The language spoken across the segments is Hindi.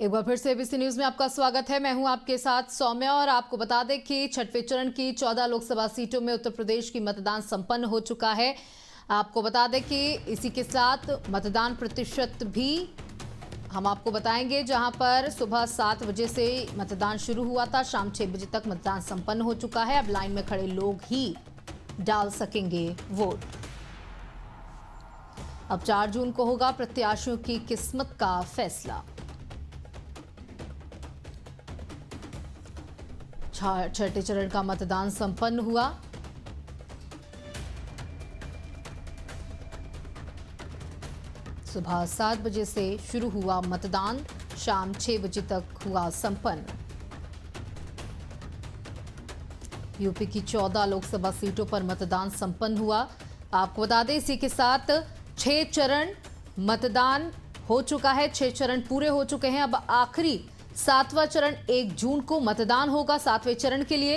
एक बार फिर से एबीसी न्यूज में आपका स्वागत है। मैं हूं आपके साथ सौम्या और आपको बता दें कि छठवें चरण की 14 लोकसभा सीटों में उत्तर प्रदेश की मतदान संपन्न हो चुका है। आपको बता दें कि इसी के साथ मतदान प्रतिशत भी हम आपको बताएंगे, जहां पर सुबह 7 बजे से मतदान शुरू हुआ था, शाम 6 बजे तक मतदान संपन्न हो चुका है। अब लाइन में खड़े लोग ही डाल सकेंगे वोट। अब 4 जून को होगा प्रत्याशियों की किस्मत का फैसला। छठे चरण का मतदान संपन्न हुआ। सुबह 7 बजे से शुरू हुआ मतदान, शाम 6 बजे तक हुआ संपन्न। यूपी की 14 लोकसभा सीटों पर मतदान संपन्न हुआ। आपको बता दें इसी के साथ 6 चरण मतदान हो चुका है, 6 चरण पूरे हो चुके हैं। अब आखिरी 7वां चरण 1 जून को मतदान होगा 7वें चरण के लिए,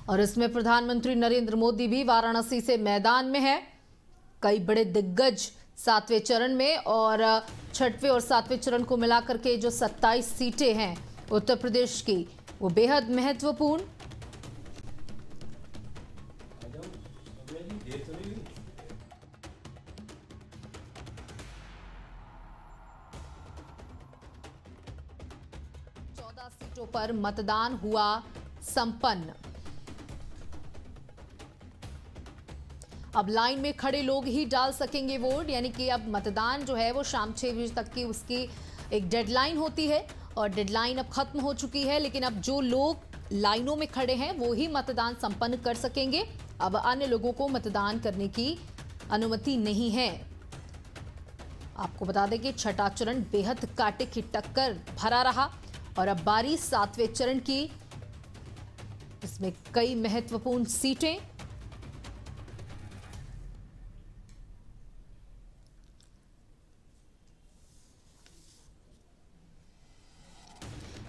और इसमें प्रधानमंत्री नरेंद्र मोदी भी वाराणसी से मैदान में है। कई बड़े दिग्गज 7वें चरण में, और 6वें और 7वें चरण को मिलाकर के जो 27 सीटें हैं उत्तर प्रदेश की, वो बेहद महत्वपूर्ण। सीटों पर मतदान हुआ संपन्न। अब लाइन में खड़े लोग ही डाल सकेंगे वोट, यानी कि अब मतदान जो है वो शाम 6 बजे तक की उसकी एक डेडलाइन होती है, और डेडलाइन अब खत्म हो चुकी है। लेकिन अब जो लोग लाइनों में खड़े हैं वो ही मतदान संपन्न कर सकेंगे। अब अन्य लोगों को मतदान करने की अनुमति नहीं है। आपको बता दें कि छठा चरण बेहद कांटे की टक्कर भरा रहा, और अब बारी 7वें चरण की। इसमें कई महत्वपूर्ण सीटें।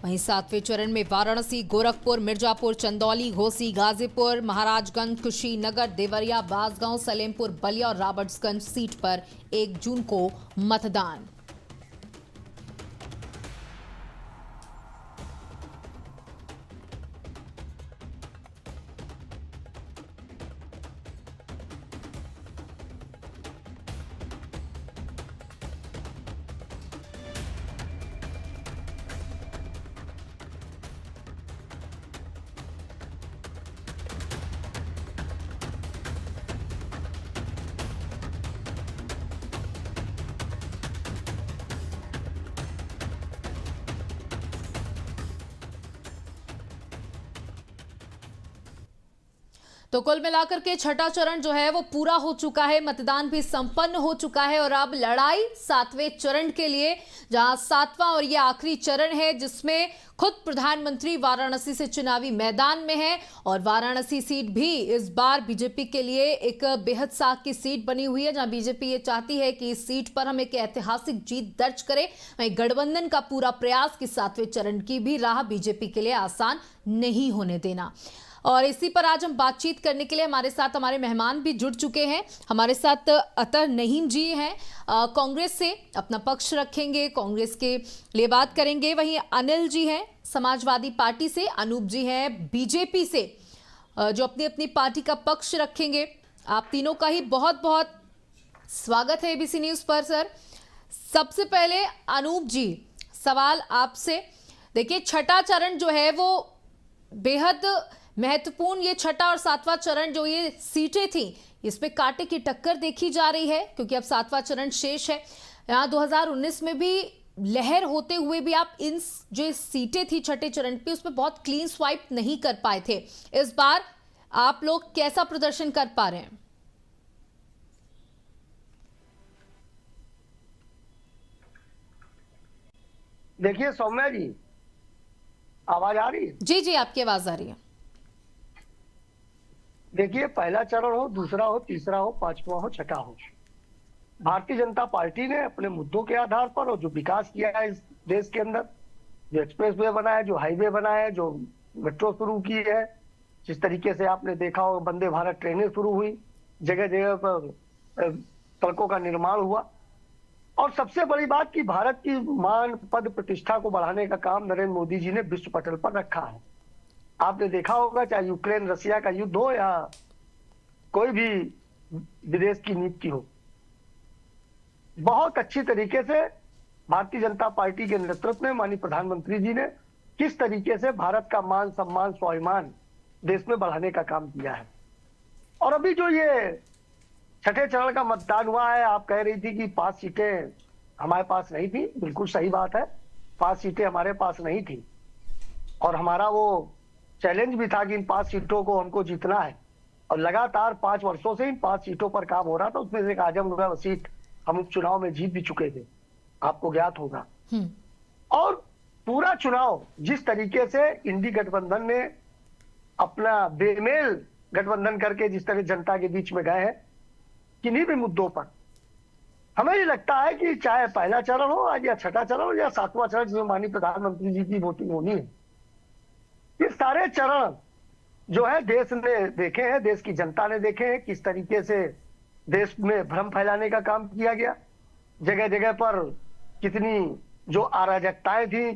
वहीं 7वें चरण में वाराणसी, गोरखपुर, मिर्जापुर, चंदौली, घोसी, गाजीपुर, महाराजगंज, कुशीनगर, देवरिया, बांसगांव, सलेमपुर, बलिया और रॉबर्ट्सगंज सीट पर 1 जून को मतदान। तो कुल मिलाकर के छठा चरण जो है वो पूरा हो चुका है, मतदान भी संपन्न हो चुका है, और अब लड़ाई 7वें चरण के लिए, जहां 7वां और ये आखिरी चरण है जिसमें खुद प्रधानमंत्री वाराणसी से चुनावी मैदान में है। और वाराणसी सीट भी इस बार बीजेपी के लिए एक बेहद साख की सीट बनी हुई है, जहां बीजेपी ये चाहती है कि इस सीट पर हम एक ऐतिहासिक जीत दर्ज करें। वहीं गठबंधन का पूरा प्रयास कि 7वें चरण की भी राह बीजेपी के लिए आसान नहीं होने देना। और इसी पर आज हम बातचीत करने के लिए हमारे साथ हमारे मेहमान भी जुड़ चुके हैं। हमारे साथ अतर नहीम जी हैं, कांग्रेस से अपना पक्ष रखेंगे, कांग्रेस के लिए बात करेंगे। वहीं अनिल जी हैं समाजवादी पार्टी से, अनूप जी हैं बीजेपी से, जो अपनी अपनी पार्टी का पक्ष रखेंगे। आप तीनों का ही बहुत बहुत स्वागत है एबीसी न्यूज पर। सर, सबसे पहले अनूप जी, सवाल आपसे। देखिए, छठा चरण जो है वो बेहद महत्वपूर्ण, ये छठा और 7वां चरण जो ये सीटें थी, इसमें कांटे की टक्कर देखी जा रही है, क्योंकि अब 7वां चरण शेष है। यहाँ 2019 में भी लहर होते हुए भी आप इन जो सीटें थी छठे चरण पे, उसमें बहुत क्लीन स्वाइप नहीं कर पाए थे। इस बार आप लोग कैसा प्रदर्शन कर पा रहे हैं? देखिए सौम्या जी, आवाज आ रही है? जी जी, आपकी आवाज आ रही है। देखिए, पहला चरण हो, दूसरा हो, तीसरा हो, पांचवा हो, छठा हो, भारतीय जनता पार्टी ने अपने मुद्दों के आधार पर और जो विकास किया है इस देश के अंदर, जो एक्सप्रेसवे बना है, जो हाईवे बना है, जो मेट्रो शुरू की है, जिस तरीके से आपने देखा हो वंदे भारत ट्रेनें शुरू हुई, जगह जगह पर सड़कों का निर्माण हुआ, और सबसे बड़ी बात कि भारत की मान पद प्रतिष्ठा को बढ़ाने का काम नरेंद्र मोदी जी ने विश्व पटल पर रखा है। आपने देखा होगा, चाहे यूक्रेन रसिया का युद्ध हो या कोई भी विदेश की नीति हो, बहुत अच्छी तरीके से भारतीय जनता पार्टी के नेतृत्व में माननीय प्रधानमंत्री जी ने किस तरीके से भारत का मान सम्मान स्वाभिमान देश में बढ़ाने का काम किया है। और अभी जो ये छठे चरण का मतदान हुआ है, आप कह रही थी कि 5 सीटें हमारे पास नहीं थी, बिल्कुल सही बात है, 5 सीटें हमारे पास नहीं थी और हमारा वो चैलेंज भी था कि इन 5 सीटों को हमको जीतना है और लगातार 5 वर्षों से इन 5 सीटों पर काम हो रहा था। उसमें से एक आजमगढ़ सीट हम उपचुनाव में जीत भी चुके थे, आपको ज्ञात होगा। और पूरा चुनाव जिस तरीके से इंडी गठबंधन ने अपना बेमेल गठबंधन करके जिस तरह जनता के बीच में गए हैं किन्हीं भी मुद्दों पर, हमें ये लगता है कि चाहे पहला चरण हो आज या छठा चरण हो या 7वां चरण जिसमें माननीय प्रधानमंत्री जी की वोटिंग होनी है, ये सारे चरण जो है देश ने देखे हैं, देश की जनता ने देखे हैं किस तरीके से देश में भ्रम फैलाने का काम किया गया। जगह जगह पर कितनी जो अराजकताएं थी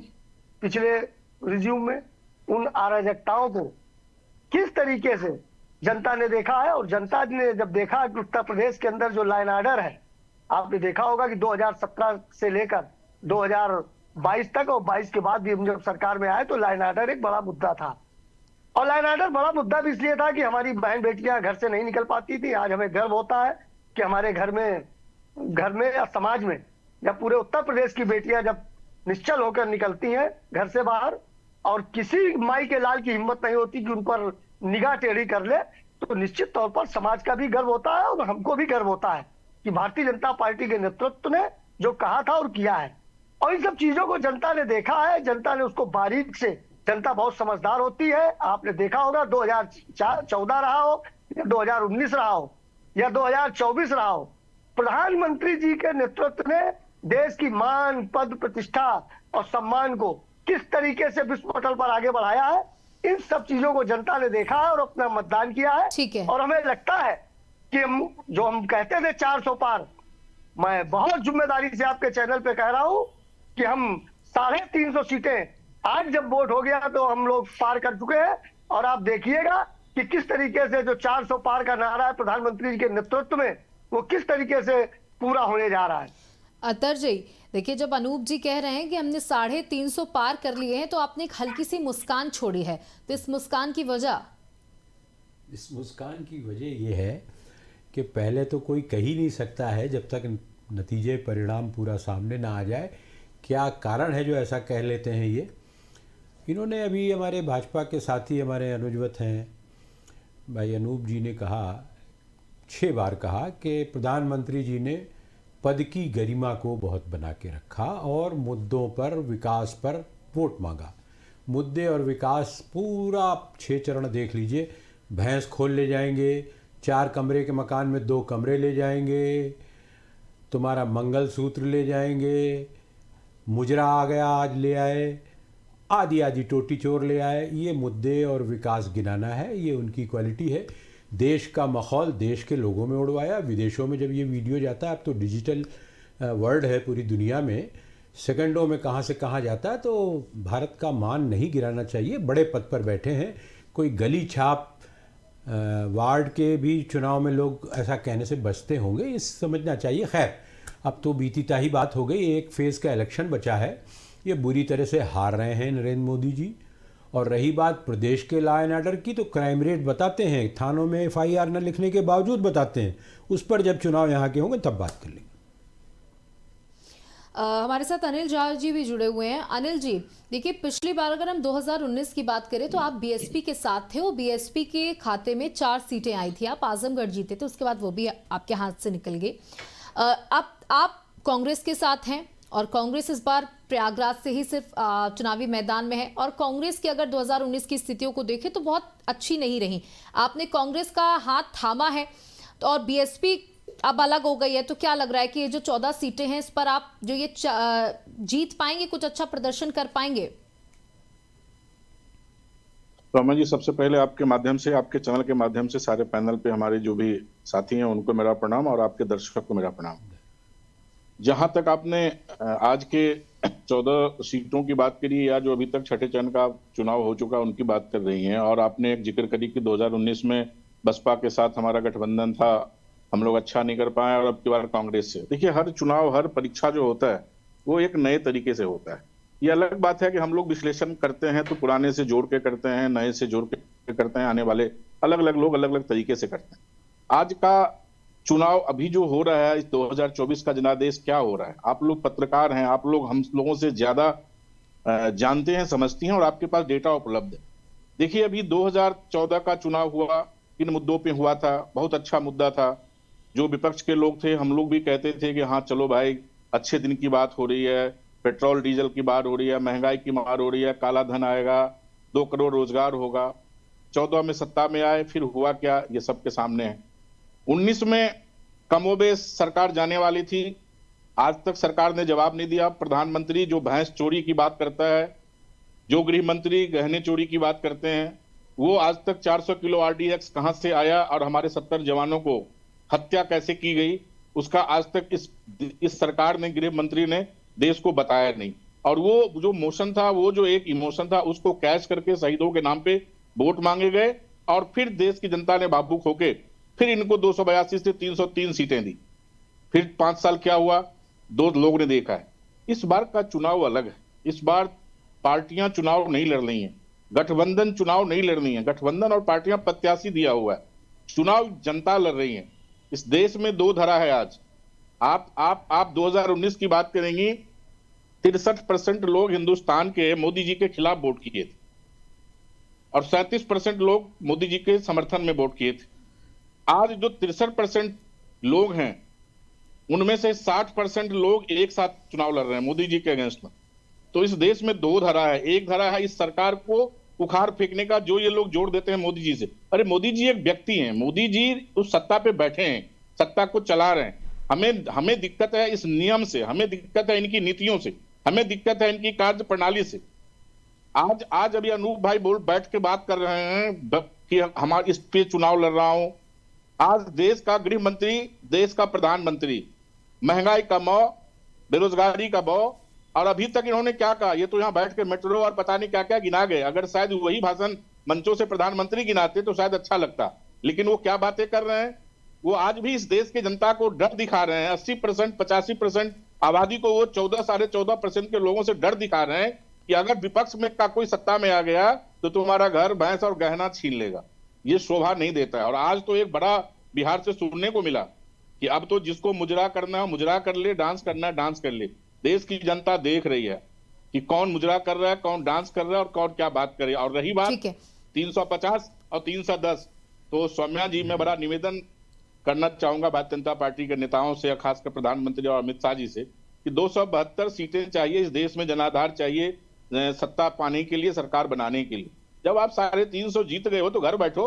पिछले रिज्यूम में, उन अराजकताओं को किस तरीके से जनता ने देखा है। और जनता ने जब देखा कि उत्तर प्रदेश के अंदर जो लाइन ऑर्डर है, आपने देखा होगा कि 2017 से लेकर 2022 तक और 22 के बाद भी हम जब सरकार में आए तो लाइन ऑर्डर एक बड़ा मुद्दा था। और लाइन ऑर्डर बड़ा मुद्दा भी इसलिए था कि हमारी बहन बेटियां घर से नहीं निकल पाती थी। आज हमें गर्व होता है कि हमारे घर में या समाज में या पूरे उत्तर प्रदेश की बेटियां जब निश्चल होकर निकलती हैं घर से बाहर और किसी माई के लाल की हिम्मत नहीं होती कि उन पर निगाह टेढ़ी कर ले, तो निश्चित तौर पर समाज का भी गर्व होता है और हमको भी गर्व होता है कि भारतीय जनता पार्टी के नेतृत्व ने जो कहा था और किया है। और इन सब चीजों को जनता ने देखा है, जनता ने उसको बारीक से, जनता बहुत समझदार होती है। आपने देखा होगा 2014 रहा हो या 2019 रहा हो या 2024 रहा हो, प्रधानमंत्री जी के नेतृत्व ने देश की मान पद प्रतिष्ठा और सम्मान को किस तरीके से विश्व पटल पर आगे बढ़ाया है, इन सब चीजों को जनता ने देखा है और अपना मतदान किया है। ठीक है। और हमें लगता है कि हम कहते थे 400 पार, मैं बहुत जिम्मेदारी से आपके चैनल पे कह रहा हूं कि हम 350 सीटें आज जब वोट हो गया तो हम लोग पार कर चुके हैं। और आप देखिएगा कि किस तरीके से जो 400 पार का नारा है प्रधानमंत्री जी के नेतृत्व में, वो किस तरीके से पूरा होने जा रहा है। अतर जी, देखिए जब अनूप जी कह रहे हैं कि हमने 350 पार कर लिए हैं, तो आपने एक हल्की सी मुस्कान छोड़ी है, तो इस मुस्कान की वजह? इस मुस्कान की वजह यह है कि पहले तो कोई कह ही नहीं सकता है जब तक नतीजे परिणाम पूरा सामने ना आ जाए क्या कारण है जो ऐसा कह लेते हैं। ये इन्होंने अभी हमारे भाजपा के साथी हमारे अनुजवत हैं भाई अनूप जी ने कहा, 6 बार कहा कि प्रधानमंत्री जी ने पद की गरिमा को बहुत बना के रखा और मुद्दों पर विकास पर वोट मांगा। मुद्दे और विकास पूरा 6 चरण देख लीजिए, भैंस खोल ले जाएंगे, 4 कमरे के मकान में 2 कमरे ले जाएंगे, तुम्हारा मंगलसूत्र ले जाएंगे, मुजरा आ गया आज ले आए, आदि आदि टोटी चोर ले आए। ये मुद्दे और विकास गिनाना है, ये उनकी क्वालिटी है। देश का माहौल देश के लोगों में उड़वाया। विदेशों में जब ये वीडियो जाता है, अब तो डिजिटल वर्ल्ड है पूरी दुनिया में, सेकंडों में कहाँ से कहाँ जाता है। तो भारत का मान नहीं गिराना चाहिए। बड़े पद पर बैठे हैं, कोई गली छाप वार्ड के भी चुनाव में लोग ऐसा कहने से बचते होंगे, ये समझना चाहिए। खैर अब तो बीती ताही बात हो गई, एक फेज़ का इलेक्शन बचा है, ये बुरी तरह से हार रहे हैं नरेंद्र मोदी जी। और रही बात प्रदेश के लॉ एंड ऑर्डर की, तो क्राइम रेट बताते हैं, थानों में FIR न लिखने के बावजूद बताते हैं। उस पर जब चुनाव यहाँ के होंगे तब बात कर लेंगे। हमारे साथ अनिल झा जी भी जुड़े हुए हैं। अनिल जी, देखिए पिछली बार अगर हम 2019 की बात करें तो आप BSP के साथ थे और BSP के खाते में 4 सीटें आई थी, आप आजमगढ़ जीते थे, उसके बाद वो भी आपके हाथ से निकल गई। आप कांग्रेस के साथ हैं और कांग्रेस इस बार प्रयागराज से ही सिर्फ चुनावी मैदान में है और कांग्रेस की अगर 2019 की स्थितियों को देखें तो बहुत अच्छी नहीं रही। आपने कांग्रेस का हाथ थामा है तो और BSP अब अलग हो गई है, तो क्या लग रहा है कि ये जो 14 सीटें हैं इस पर आप जो ये जीत पाएंगे, कुछ अच्छा प्रदर्शन कर पाएंगे? तो अमन जी, सबसे पहले आपके माध्यम से, आपके चैनल के माध्यम से सारे पैनल पे हमारे जो भी साथी हैं उनको मेरा प्रणाम और आपके दर्शकों को मेरा प्रणाम। जहां तक आपने आज के 14 सीटों की बात करी या जो अभी तक छठे चरण का चुनाव हो चुका उनकी बात कर रही हैं, और आपने एक जिक्र करी कि 2019 में बसपा के साथ हमारा गठबंधन था, हम लोग अच्छा नहीं कर पाए, और अब की बार कांग्रेस से। देखिए, हर चुनाव, हर परीक्षा जो होता है वो एक नए तरीके से होता है। ये अलग बात है कि हम लोग विश्लेषण करते हैं तो पुराने से जोड़ के करते हैं, नए से जोड़ के करते हैं, आने वाले अलग अलग लोग अलग अलग तरीके से करते हैं। आज का चुनाव अभी जो हो रहा है, इस 2024 का जनादेश क्या हो रहा है, आप लोग पत्रकार हैं, आप लोग हम लोगों से ज्यादा जानते हैं, समझती हैं, और आपके पास डेटा उपलब्ध है। देखिए, अभी 2014 का चुनाव हुआ, किन मुद्दों पे हुआ था, बहुत अच्छा मुद्दा था। जो विपक्ष के लोग थे, हम लोग भी कहते थे कि हाँ चलो भाई, अच्छे दिन की बात हो रही है, पेट्रोल डीजल की बात हो रही है, महंगाई की मार हो रही है, काला धन आएगा, 2 करोड़ रोजगार होगा। 14 में सत्ता में आए, फिर हुआ क्या, ये सबके सामने है। 19 में कमोबेश सरकार जाने वाली थी, आज तक सरकार ने जवाब नहीं दिया। प्रधानमंत्री जो भैंस चोरी की बात करता है, जो गृह मंत्री गहने चोरी की बात करते हैं, वो आज तक 400 किलो आरडीएक्स कहां से आया और हमारे 70 जवानों को हत्या कैसे की गई, उसका आज तक इस सरकार ने, गृह मंत्री ने देश को बताया नहीं। और वो जो मोशन था, वो जो एक इमोशन था, उसको कैश करके शहीदों के नाम पे वोट मांगे गए, और फिर देश की जनता ने भावुक होके फिर इनको 282 से 303 सीटें दी। फिर 5 साल क्या हुआ, 2 लोग ने देखा है। इस बार का चुनाव अलग है। इस बार पार्टियां चुनाव नहीं लड़ रही हैं, गठबंधन चुनाव नहीं लड़ रही हैं, गठबंधन और पार्टियां प्रत्याशी दिया हुआ है, चुनाव जनता लड़ रही है। इस देश में 2 धारा है आज। आप 2019 की बात करेंगी, 63% लोग हिंदुस्तान के मोदी जी के खिलाफ वोट किए थे, और 37% लोग मोदी जी के समर्थन में वोट किए थे। आज जो 63% लोग हैं, उनमें से 60% लोग एक साथ चुनाव लड़ रहे हैं मोदी जी के अगेंस्ट में। तो इस देश में 2 धारा है। एक धारा है इस सरकार को उखाड़ फेंकने का, जो ये लोग जोड़ देते हैं मोदी जी से। अरे मोदी जी एक व्यक्ति हैं, मोदी जी उस सत्ता पे बैठे हैं, सत्ता को चला रहे हैं। हमें दिक्कत है इस नियम से, हमें दिक्कत है इनकी नीतियों से, हमें दिक्कत है इनकी कार्य प्रणाली से। आज अभी अनूप भाई बैठ के बात कर रहे हैं कि हमारे इस पे चुनाव लड़ रहा हूं। आज देश का गृह मंत्री, देश का प्रधानमंत्री, महंगाई का मौ, बेरोजगारी का बौ, और अभी तक इन्होंने क्या कहा, ये तो यहाँ बैठ के मेट्रो और पता नहीं क्या क्या गिना गए। अगर शायद वही भाषण मंचों से प्रधानमंत्री गिनाते तो शायद अच्छा लगता, लेकिन वो क्या बातें कर रहे हैं। वो आज भी इस देश की जनता को डर दिखा रहे हैं। 80%, 85% आबादी को वो 14, 14.5% के लोगों से डर दिखा रहे हैं कि अगर विपक्ष में का कोई सत्ता में आ गया तो तुम्हारा घर, भैंस और गहना छीन लेगा। ये शोभा नहीं देता है। और आज तो एक बड़ा बिहार से सुनने को मिला कि अब तो जिसको मुजरा करना है मुजरा कर ले, डांस करना है डांस कर ले। देश की जनता देख रही है कि कौन मुजरा कर रहा है, कौन डांस कर रहा है और कौन क्या बात करे। और रही बात 350 और 310, तो सौम्या जी, मैं बड़ा निवेदन करना चाहूंगा भारतीय जनता पार्टी के नेताओं से, खासकर प्रधानमंत्री और अमित शाह जी से, कि 272 सीटें चाहिए इस देश में, जनाधार चाहिए सत्ता पाने के लिए, सरकार बनाने के लिए। जब आप 350 जीत गए हो तो घर बैठो,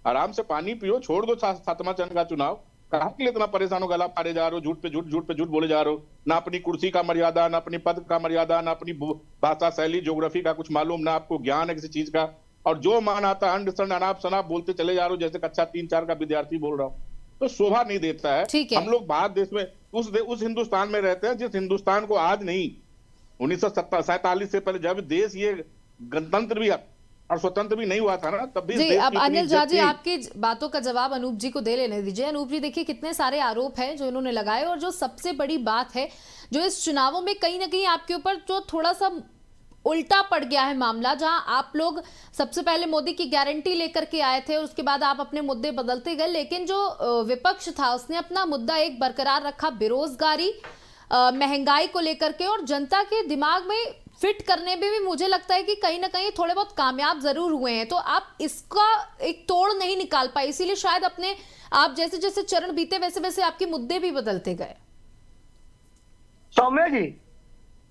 आराम से पानी पियो, छोड़ दो 7वां चरण का चुनाव। कहाँ के लिए इतना परेशान हो, गला पारे जा रहे हो, झूठ पे झूठ, झूठ पे झूठ बोले जा रहे हो। ना अपनी कुर्सी का मर्यादा, ना अपनी पद का मर्यादा, ना अपनी भाषा शैली, ज्योग्राफी का कुछ मालूम, ना आपको ज्ञान है किसी चीज का, और जो मान आता अंड संड अनाप शनाप बोलते चले जा रहे हो, जैसे कक्षा 3-4 का विद्यार्थी बोल रहा हूँ। तो शोभा नहीं देता है। हम लोग भारत देश में उस हिंदुस्तान में रहते हैं जिस हिंदुस्तान को आज नहीं, 1947 से पहले जब देश ये गणतंत्र भी और स्वतंत्र भी नहीं हुआ था ना, तब भी जी। अब अनिल झा जी, आपकी बातों का जवाब अनूप जी को दे लेने दीजिए। अनूप जी, देखिए कितने सारे आरोप हैं जो इन्होंने लगाए, और जो सबसे बड़ी बात है, जो इस चुनावों में कहीं ना कहीं आपके ऊपर जो थोड़ा सा उल्टा पड़ गया है मामला, जहां आप लोग सबसे पहले मोदी की गारंटी लेकर के आए थे और उसके बाद आप अपने मुद्दे बदलते गए, लेकिन जो विपक्ष था उसने अपना मुद्दा एक बरकरार रखा, बेरोजगारी, महंगाई को लेकर के, और जनता के दिमाग में फिट करने में भी मुझे लगता है कि कहीं ना कहीं थोड़े बहुत कामयाब जरूर हुए हैं। तो आप इसका एक तोड़ नहीं निकाल पाए, इसीलिए शायद अपने आप जैसे जैसे चरण बीते वैसे वैसे आपके मुद्दे भी बदलते गए। सौम्या जी,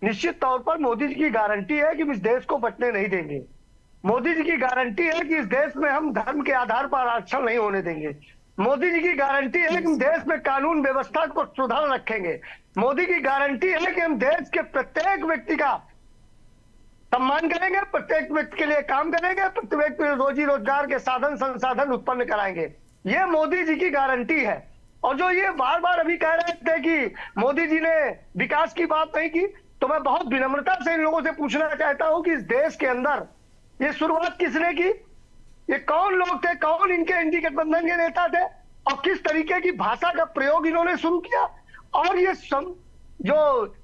निश्चित तौर पर मोदी जी की गारंटी है कि हम इस देश को बंटने नहीं देंगे। मोदी जी की गारंटी है कि इस देश में हम धर्म के आधार पर आरक्षण नहीं होने देंगे। मोदी जी की गारंटी है कि हम देश में कानून व्यवस्था को सुधार रखेंगे। मोदी की गारंटी है कि हम देश के प्रत्येक व्यक्ति का सम्मान करेंगे, प्रत्येक व्यक्ति के लिए काम करेंगे, प्रत्येक रोजी रोजगार के साधन संसाधन उत्पन्न कराएंगे। ये मोदी जी की गारंटी है। और जो ये बार बार अभी कह रहे थे कि मोदी जी ने विकास की बात नहीं की, तो मैं बहुत विनम्रता से इन लोगों से पूछना चाहता हूं कि इस देश के अंदर ये शुरुआत किसने की? ये कौन लोग थे, कौन इनके इंडी गठबंधन के नेता थे, और किस तरीके की भाषा का प्रयोग इन्होंने शुरू किया? और ये जो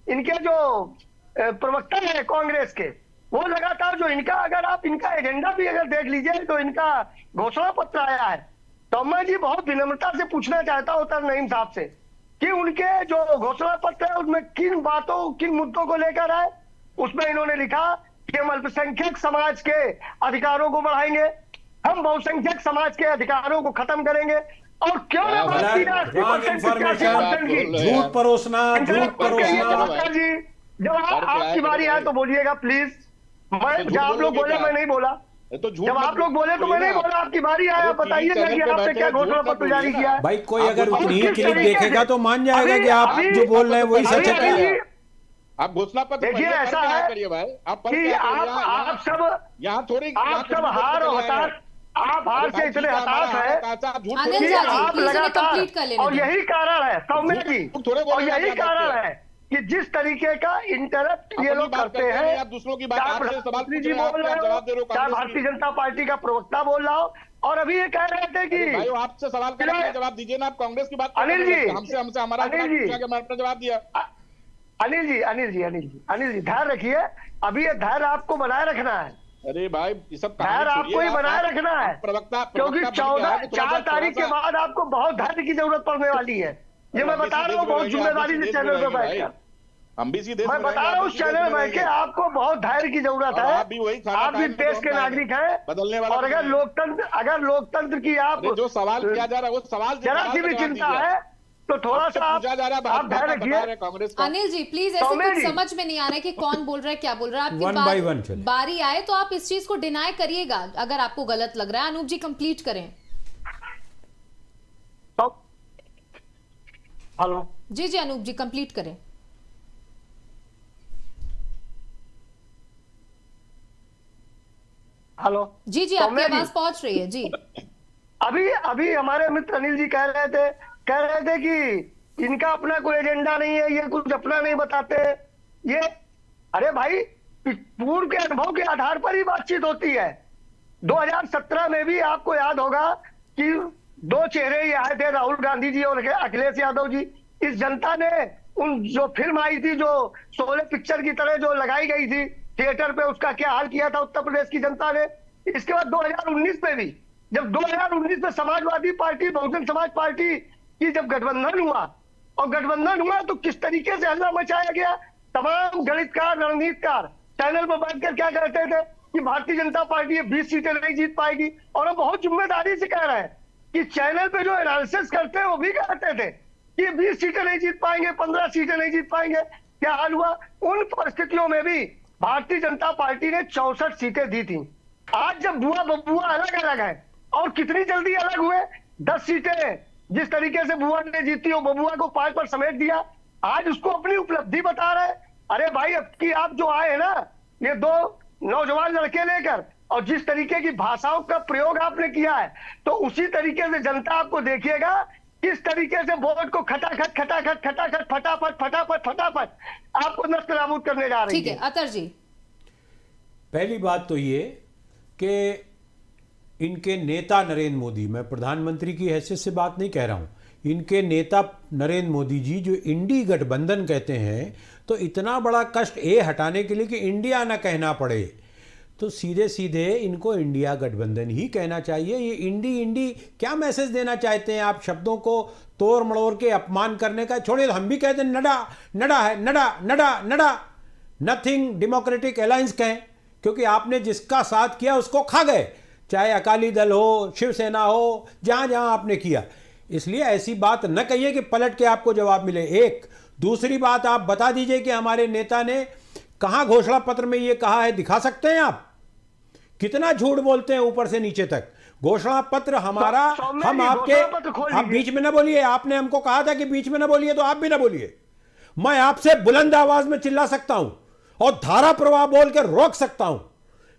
इनके जो प्रवक्ता है कांग्रेस के, वो लगातार जो इनका, अगर आप इनका एजेंडा भी अगर देख लीजिए तो इनका घोषणा पत्र आया है। तो मैं जी बहुत विनम्रता से पूछना चाहता हूं तर नईम साहब से कि उनके जो घोषणा पत्र है उसमें किन बातों, किन मुद्दों को लेकर आए? उसमें इन्होंने लिखा कि हम अल्पसंख्यक समाज के अधिकारों को बढ़ाएंगे, हम बहुसंख्यक समाज के अधिकारों को खत्म करेंगे, और क्यों ना बात की जाए झूठ परोसना, झूठ परोसना। जी जब आपकी बारी आए तो बोलिएगा प्लीज। मैं जब आप लोग बोले मैं नहीं बोला, तो जब आप लोग बोले तो मैं नहीं बोला। आपकी बारी आया, बताइए ना कि आपने क्या घोषणा पत्र जारी किया है। भाई कोई अगर उतनी ही क्लिप देखेगा तो मान जाएगा कि आप जो बोल रहे हैं वही सच है। आप घोषणा पत्र देखिए ऐसा है करिए भाई, कि आप सब यहाँ थोड़ी हार और हताश, आप हार से इतने हताश है अनिल कि जी, आप प्लीज इन्हें लगातार, कंप्लीट कर लेने और दें। यही कारण है सौम्या जी, और यही कारण है कि जिस तरीके का इंटरप्ट ये लोग करते हैं, आप दूसरों की बात, चाहे आपसे सवाल प्रधानमंत्री पूछ जी रहे हैं, बोल आप रहे जवाब दे रहे हो, हो चाहे कांग्रेस भारतीय की। जनता पार्टी का प्रवक्ता बोल रहा हो, और अभी ये कह रहे थे कि भाई आपसे सवाल करने का जवाब दीजिए ना, आप कांग्रेस की बात अनिल जी, हमसे हमारा अनिल जी, मैंने अपना जवाब दिया। अनिल जी धैर्य रखिए, अभी ये धैर्य आपको बनाए रखना है। अरे भाई ये सब धैर्य आपको ही बनाए रखना है, क्योंकि 4 तारीख के बाद आपको बहुत धैर्य की जरूरत पड़ने वाली है। ये मैं बता रहा हूँ बहुत जिम्मेदारी से चैनल पे बैठकर, हम भी इसी देश मैं बता रहा हूँ उस चैनल में बैठ के आपको बहुत धैर्य की जरूरत है। आप भी देश के नागरिक हैं, बदलने वाला, और अगर लोकतंत्र की आप जो सवाल किया जा रहा है वो सवाल जरा सी भी चिंता है तो थोड़ा सा आप धैर्य रखिए। कांग्रेस का अनिल जी प्लीज, ऐसे सौम्या कुछ जी। समझ में नहीं आ रहा है कि कौन बोल रहा है, क्या बोल रहा है। One by आपकी one चले। बारी आए तो आप इस चीज को डिनाई करिएगा अगर आपको गलत लग रहा है। अनूप जी कंप्लीट करें। हेलो जी जी अनूप जी कंप्लीट करें। हेलो जी जी आपकी आवाज पहुंच रही है जी। अभी हमारे मित्र अनिल जी कह रहे थे कि इनका अपना कोई एजेंडा नहीं है, ये कुछ अपना नहीं बताते ये। अरे भाई पूर्व के अनुभव के आधार पर ही बातचीत होती है। 2017 में भी आपको याद होगा कि 2 चेहरे ही आए थे, राहुल गांधी जी और अखिलेश यादव जी। इस जनता ने उन जो फिल्म आई थी, जो शोले पिक्चर की तरह जो लगाई गई थी थिएटर पे, उसका क्या हाल किया था उत्तर प्रदेश की जनता ने। इसके बाद 2019 में भी, जब 2019 में समाजवादी पार्टी, बहुजन समाज पार्टी की जब गठबंधन हुआ, तो किस तरीके से हल्ला मचाया गया। तमाम गणितकार, रणनीतिकार चैनल पर बैठकर क्या कहते थे कि भारतीय जनता पार्टी 20 सीटें नहीं जीत पाएगी। और हम बहुत जिम्मेदारी से कह रहे हैं कि चैनल पे जो एनालिसिस करते हैं वो भी कहते थे कि 20 सीटें नहीं जीत पाएंगे, 15 सीटें नहीं जीत पाएंगे। क्या हाल हुआ? उन परिस्थितियों में भी भारतीय जनता पार्टी ने 64 सीटें दी थी। आज जब बुआ बबुआ अलग अलग है, और कितनी जल्दी अलग हुए, 10 सीटें जिस तरीके से बुआ ने जीती हो, बबुआ को 5 पर समेट दिया। आज उसको अपनी उपलब्धि बता रहे हैं। अरे भाई अब की आप जो आए हैं ना, ये 2 नौजवान लड़के लेकर, और जिस तरीके की भाषाओं का प्रयोग आपने किया है, तो उसी तरीके से जनता आपको देखिएगा किस तरीके से वोट को खटाखट फटाफट आपको नष्ट नाबूद करने जा रही है। ठीक है अतर जी। पहली बात तो ये कि इनके नेता नरेंद्र मोदी, मैं प्रधानमंत्री की हैसियत से बात नहीं कह रहा हूँ, इनके नेता नरेंद्र मोदी जी जो इंडी गठबंधन कहते हैं, तो इतना बड़ा कष्ट हटाने के लिए कि इंडिया ना कहना पड़े, तो सीधे सीधे इनको इंडिया गठबंधन ही कहना चाहिए। ये इंडी क्या मैसेज देना चाहते हैं आप? शब्दों को तोड़ मड़ोड़ के अपमान करने का छोड़िए। हम भी कहते हैं नडा, नथिंग डेमोक्रेटिक अलायंस कहें, क्योंकि आपने जिसका साथ किया उसको खा गए, चाहे अकाली दल हो, शिवसेना हो, जहां जहां आपने किया। इसलिए ऐसी बात न कहिए कि पलट के आपको जवाब मिले। एक दूसरी बात, आप बता दीजिए कि हमारे नेता ने कहां घोषणा पत्र में यह कहा है, दिखा सकते हैं आप? कितना झूठ बोलते हैं ऊपर से नीचे तक। घोषणा पत्र हमारा, हम आपके, आप बीच में ना बोलिए। आपने हमको कहा था कि बीच में ना बोलिए, तो आप भी ना बोलिए। मैं आपसे बुलंद आवाज में चिल्ला सकता हूं और धारा प्रवाह बोल के रोक सकता हूं,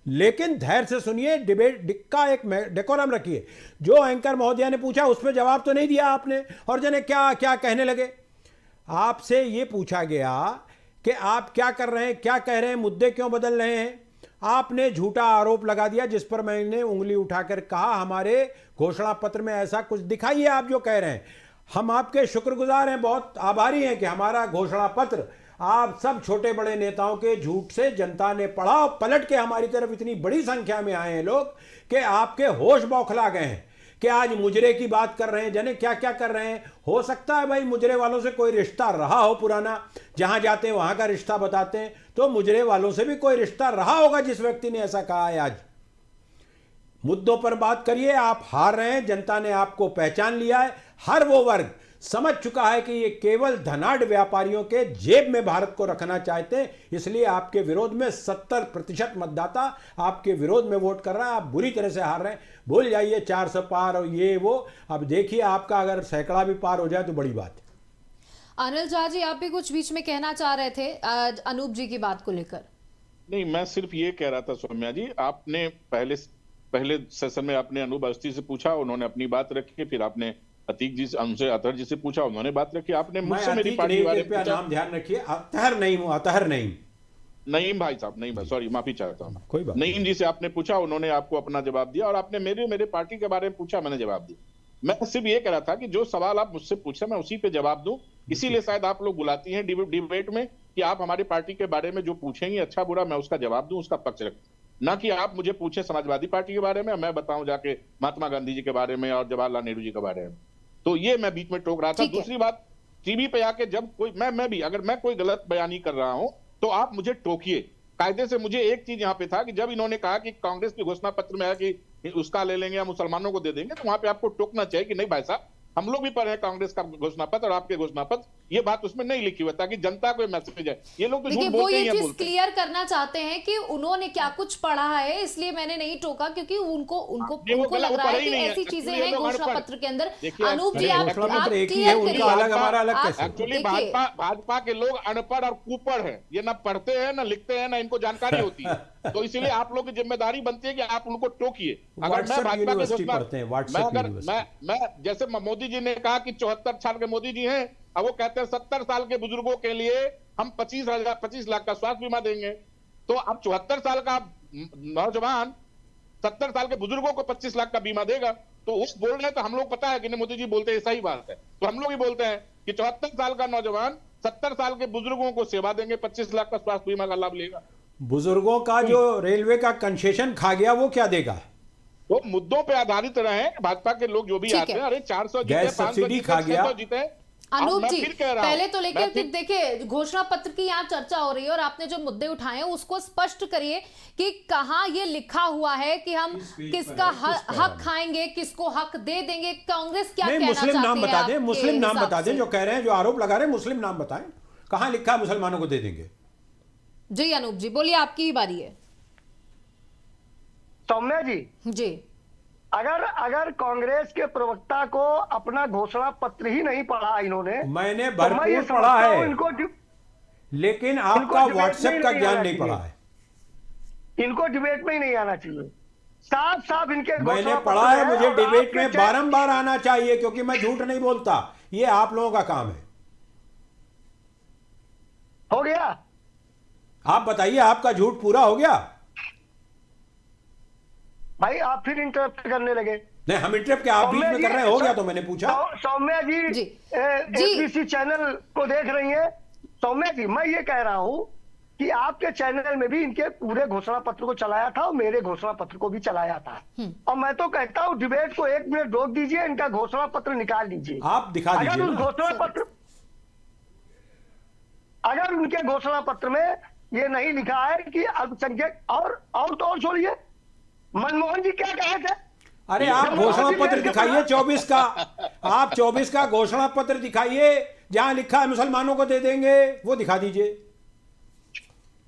लेकिन धैर्य से सुनिए, डिबेट का एक डेकोरम रखिए। जो एंकर महोदया ने पूछा उस पर जवाब तो नहीं दिया आपने, और जने क्या क्या कहने लगे। आपसे ये पूछा गया कि आप क्या कर रहे हैं, क्या कह रहे हैं, मुद्दे क्यों बदल रहे हैं। आपने झूठा आरोप लगा दिया, जिस पर मैंने उंगली उठाकर कहा हमारे घोषणा पत्र में ऐसा कुछ दिखाइए आप जो कह रहे हैं। हम आपके शुक्रगुजार हैं, बहुत आभारी हैं कि हमारा घोषणा पत्र आप सब छोटे बड़े नेताओं के झूठ से जनता ने पढ़ा और पलट के हमारी तरफ इतनी बड़ी संख्या में आए हैं लोग कि आपके होश बौखला गए हैं कि आज मुजरे की बात कर रहे हैं, जाने क्या क्या कर रहे हैं। हो सकता है भाई मुजरे वालों से कोई रिश्ता रहा हो पुराना, जहां जाते हैं वहां का रिश्ता बताते हैं, तो मुजरे वालों से भी कोई रिश्ता रहा होगा जिस व्यक्ति ने ऐसा कहा है। आज मुद्दों पर बात करिए। आप हार रहे हैं, जनता ने आपको पहचान लिया है। हर वो वर्ग समझ चुका है कि ये केवल धनाढ़ व्यापारियों के जेब में भारत को रखना चाहते हैं, इसलिए आपके विरोध में 70% मतदाता आपके विरोध में वोट कर रहा है। आप बुरी तरह से हार रहे हैं। भूल जाइए 400 पार और ये वो, अब देखिए आपका अगर सैकड़ा भी पार हो जाए तो बड़ी बात है। अनिल झा जी, आप भी कुछ बीच में कहना चाह रहे थे अनूप जी की बात को लेकर। नहीं, मैं सिर्फ ये कह रहा था सौम्या जी, आपने पहले सेशन में आपने अनूप अवस्थी से पूछा, उन्होंने अपनी बात रखी, फिर आपने अतीक जी उनसे अतहर जी से पूछा, उन्होंने बात रखी, आपने मुझसे मेरी पार्टी के बारे में पूछा। नाम ध्यान रखिए, अतहर नहीं हूं, अतहर नहीं, नईम भाई साहब, नईम भाई, सॉरी, माफी चाहता हूँ। कोई बात नईम जी से आपने पूछा, उन्होंने आपको अपना जवाब दिया, और आपने मेरे पार्टी के बारे में पूछा, मैंने जवाब दिया। मैं सिर्फ ये कह रहा था कि जो सवाल आप मुझसे पूछे मैं उसी पे जवाब दूं, इसीलिए शायद आप लोग बुलाती हैं डिबेट में कि आप हमारी पार्टी के बारे में जो पूछेंगे अच्छा बुरा मैं उसका जवाब दूं, उसका पक्ष रखूं, ना कि आप मुझे पूछे समाजवादी पार्टी के बारे में, मैं बताऊं जाके महात्मा गांधी जी के बारे में और जवाहरलाल नेहरू जी के बारे में। तो ये मैं बीच में टोक रहा था। दूसरी बात, टीवी पे आके जब कोई मैं भी अगर मैं कोई गलत बयानी कर रहा हूं तो आप मुझे टोकिए कायदे से। मुझे एक चीज यहाँ पे था कि जब इन्होंने कहा कि कांग्रेस के घोषणा पत्र में है कि उसका ले लेंगे या मुसलमानों को दे देंगे, तो वहां पे आपको टोकना चाहिए कि नहीं भाई साहब, हम लोग भी पढ़े हैं कांग्रेस का घोषणा पत्र और आपके घोषणा पत्र, ये बात उसमें नहीं लिखी हुई, ताकि जनता को मैसेज है। ये लोग तो झूठ बोलते ही हैं, चीज क्लियर करना चाहते हैं कि उन्होंने क्या कुछ पढ़ा है, इसलिए मैंने नहीं टोका, क्योंकि उनको लग रहा है कि ऐसी चीजें हैं घोषणा पत्र के अंदर। अनूप जी, आप एक्चुअली भाजपा के लोग अनपढ़ और कुपढ़ है, ये ना पढ़ते हैं ना लिखते हैं ना इनको जानकारी होती है, तो इसीलिए आप लोग की जिम्मेदारी बनती है कि आप उनको टोकिए। अगर मैं भाजपा के मैं जैसे मोदी जी ने कहा कि 74 साल के मोदी जी हैं, अब वो कहते हैं 70 साल के बुजुर्गों के लिए हम 25 लाख का स्वास्थ्य बीमा देंगे। तो अब 74 साल का नौजवान 70 साल के बुजुर्गों को 25 लाख का बीमा देगा, तो उस बोल रहे हैं तो हम लोग पता है कि नहीं, मोदी जी बोलते हैं सही बात है, तो हम लोग भी बोलते हैं कि 74 साल का नौजवान 70 साल के बुजुर्गों को सेवा देंगे, 25 लाख का स्वास्थ्य बीमा का लाभ लेगा। बुजुर्गों का जो रेलवे का कंसेशन खा गया वो क्या देगा? तो मुद्दों पे आधारित रहे भाजपा के लोग जो भी आते हैं, अरे 400 जीते, 500 जीते, 600 जीते। अनूप जी, पहले तो लेकर देखिए घोषणा पत्र की यहाँ चर्चा हो रही है और आपने जो मुद्दे उठाए हैं उसको स्पष्ट करिए कि कहाँ ये लिखा हुआ है कि हम किसका हक खाएंगे, किसको हक दे देंगे। कांग्रेस क्या कहना चाहती है? मुस्लिम नाम बता दें, मुस्लिम नाम बता दें, जो कह रहे हैं, जो आरोप लगा रहे हैं, मुस्लिम नाम बताएं, कहाँ लिखा है मुसलमानों को दे देंगे। जी अनूप जी बोलिए, आपकी ही बारी है। सौम्या जी, अगर कांग्रेस के प्रवक्ता को अपना घोषणा पत्र ही नहीं पढ़ा इन्होंने, मैंने भरपूर पढ़ा है, इनको लेकिन आपका व्हाट्सएप का ज्ञान नहीं पढ़ा है। इनको डिबेट में ही नहीं आना चाहिए। साफ साफ इनके मैंने पढ़ा है, मुझे डिबेट में बारंबार आना चाहिए क्योंकि मैं झूठ नहीं बोलता, ये आप लोगों का काम है। हो गया? आप बताइए, आपका झूठ पूरा हो गया? भाई आप फिर इंटरप्ट करने लगे। नहीं, हम इंटरप्ट क्या, आप बीच में कर रहे हैं, हो गया तो मैंने पूछा। सौम्या जी एबीसी चैनल को देख रही हैं। सौम्या जी, मैं ये कह रहा हूं कि आपके चैनल में भी इनके पूरे घोषणा पत्र को चलाया था और मेरे घोषणा पत्र को भी चलाया था, और मैं तो कहता हूं डिबेट को 1 मिनट रोक दीजिए, इनका घोषणा पत्र निकाल दीजिए। आप दिखा दीजिए। अगर उनके घोषणा पत्र में ये नहीं लिखा है कि अल्पसंख्यक, और तो और छोड़िए, मनमोहन जी क्या कहे थे? अरे आप घोषणा पत्र दिखाइए 24 का, आप 24 का घोषणा पत्र दिखाइए जहां लिखा है मुसलमानों को दे देंगे, वो दिखा दीजिए।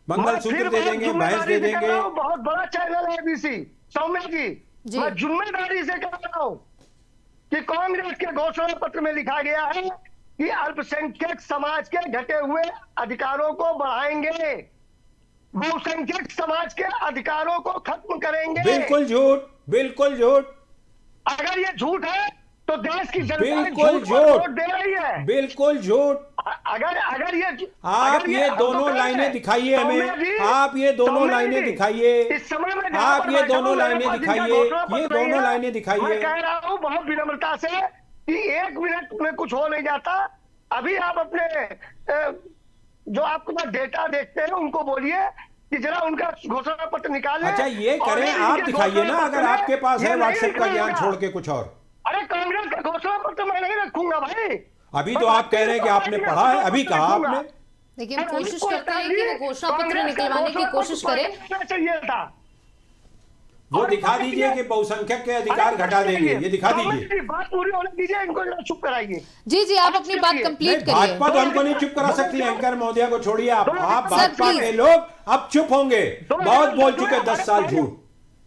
मंगलसूत्र दे देंगे, भैंस दे देंगे। बहुत बड़ा चैनल है एबीसी। सौम्या जी, मैं जिम्मेदारी से कह रहा हूं कि कांग्रेस के घोषणा पत्र में लिखा गया है कि अल्पसंख्यक समाज के घटे हुए अधिकारों को बढ़ाएंगे। बहुसंख्यक समाज के अधिकारों को खत्म करेंगे। बिल्कुल झूठ, बिल्कुल झूठ, अगर ये झूठ है तो देश की जनता बिल्कुल झूठ पर झूठ, वोट दे रही है। बिल्कुल झूठ। अगर ये आप ये दोनों लाइनें दिखाइए हमें, आप ये दोनों लाइनें दिखाइए, इस समय में आप ये दोनों लाइनें दिखाइए, ये दोनों लाइनें मैं दिखाइए। कह रहा हूँ बहुत विनम्रता से कि 1 मिनट में कुछ हो नहीं जाता। अभी आप अपने जो आपके पास डेटा देखते हैं उनको बोलिए कि जरा उनका घोषणा पत्र निकालें। अच्छा ये करें, आप दिखाइए ना, अगर आपके पास है व्हाट्सएप का ज्ञान छोड़ के कुछ और। अरे कांग्रेस का घोषणा पत्र मैं नहीं रखूंगा भाई। अभी तो आप कह रहे हैं कि आपने पढ़ा है, अभी कहा आपने। देखिए, हम कोशिश करते हैं कि वो घोषणा पत्र निकलवाने की कोशिश करें। चाहिए था वो दिखा दीजिए कि बहुसंख्यक के अधिकार घटा देंगे, ये दिखा दीजिए। बात पूरी होने दीजिए, इनको जरा चुप कराइए। जी जी, आप अपनी बात कंप्लीट करिए। भाजपा तो हमको नहीं चुप करा सकती, एंकर महोदया को छोड़िए आप भाजपा के लोग अब चुप होंगे, बहुत बोल चुके 10 साल झूठ।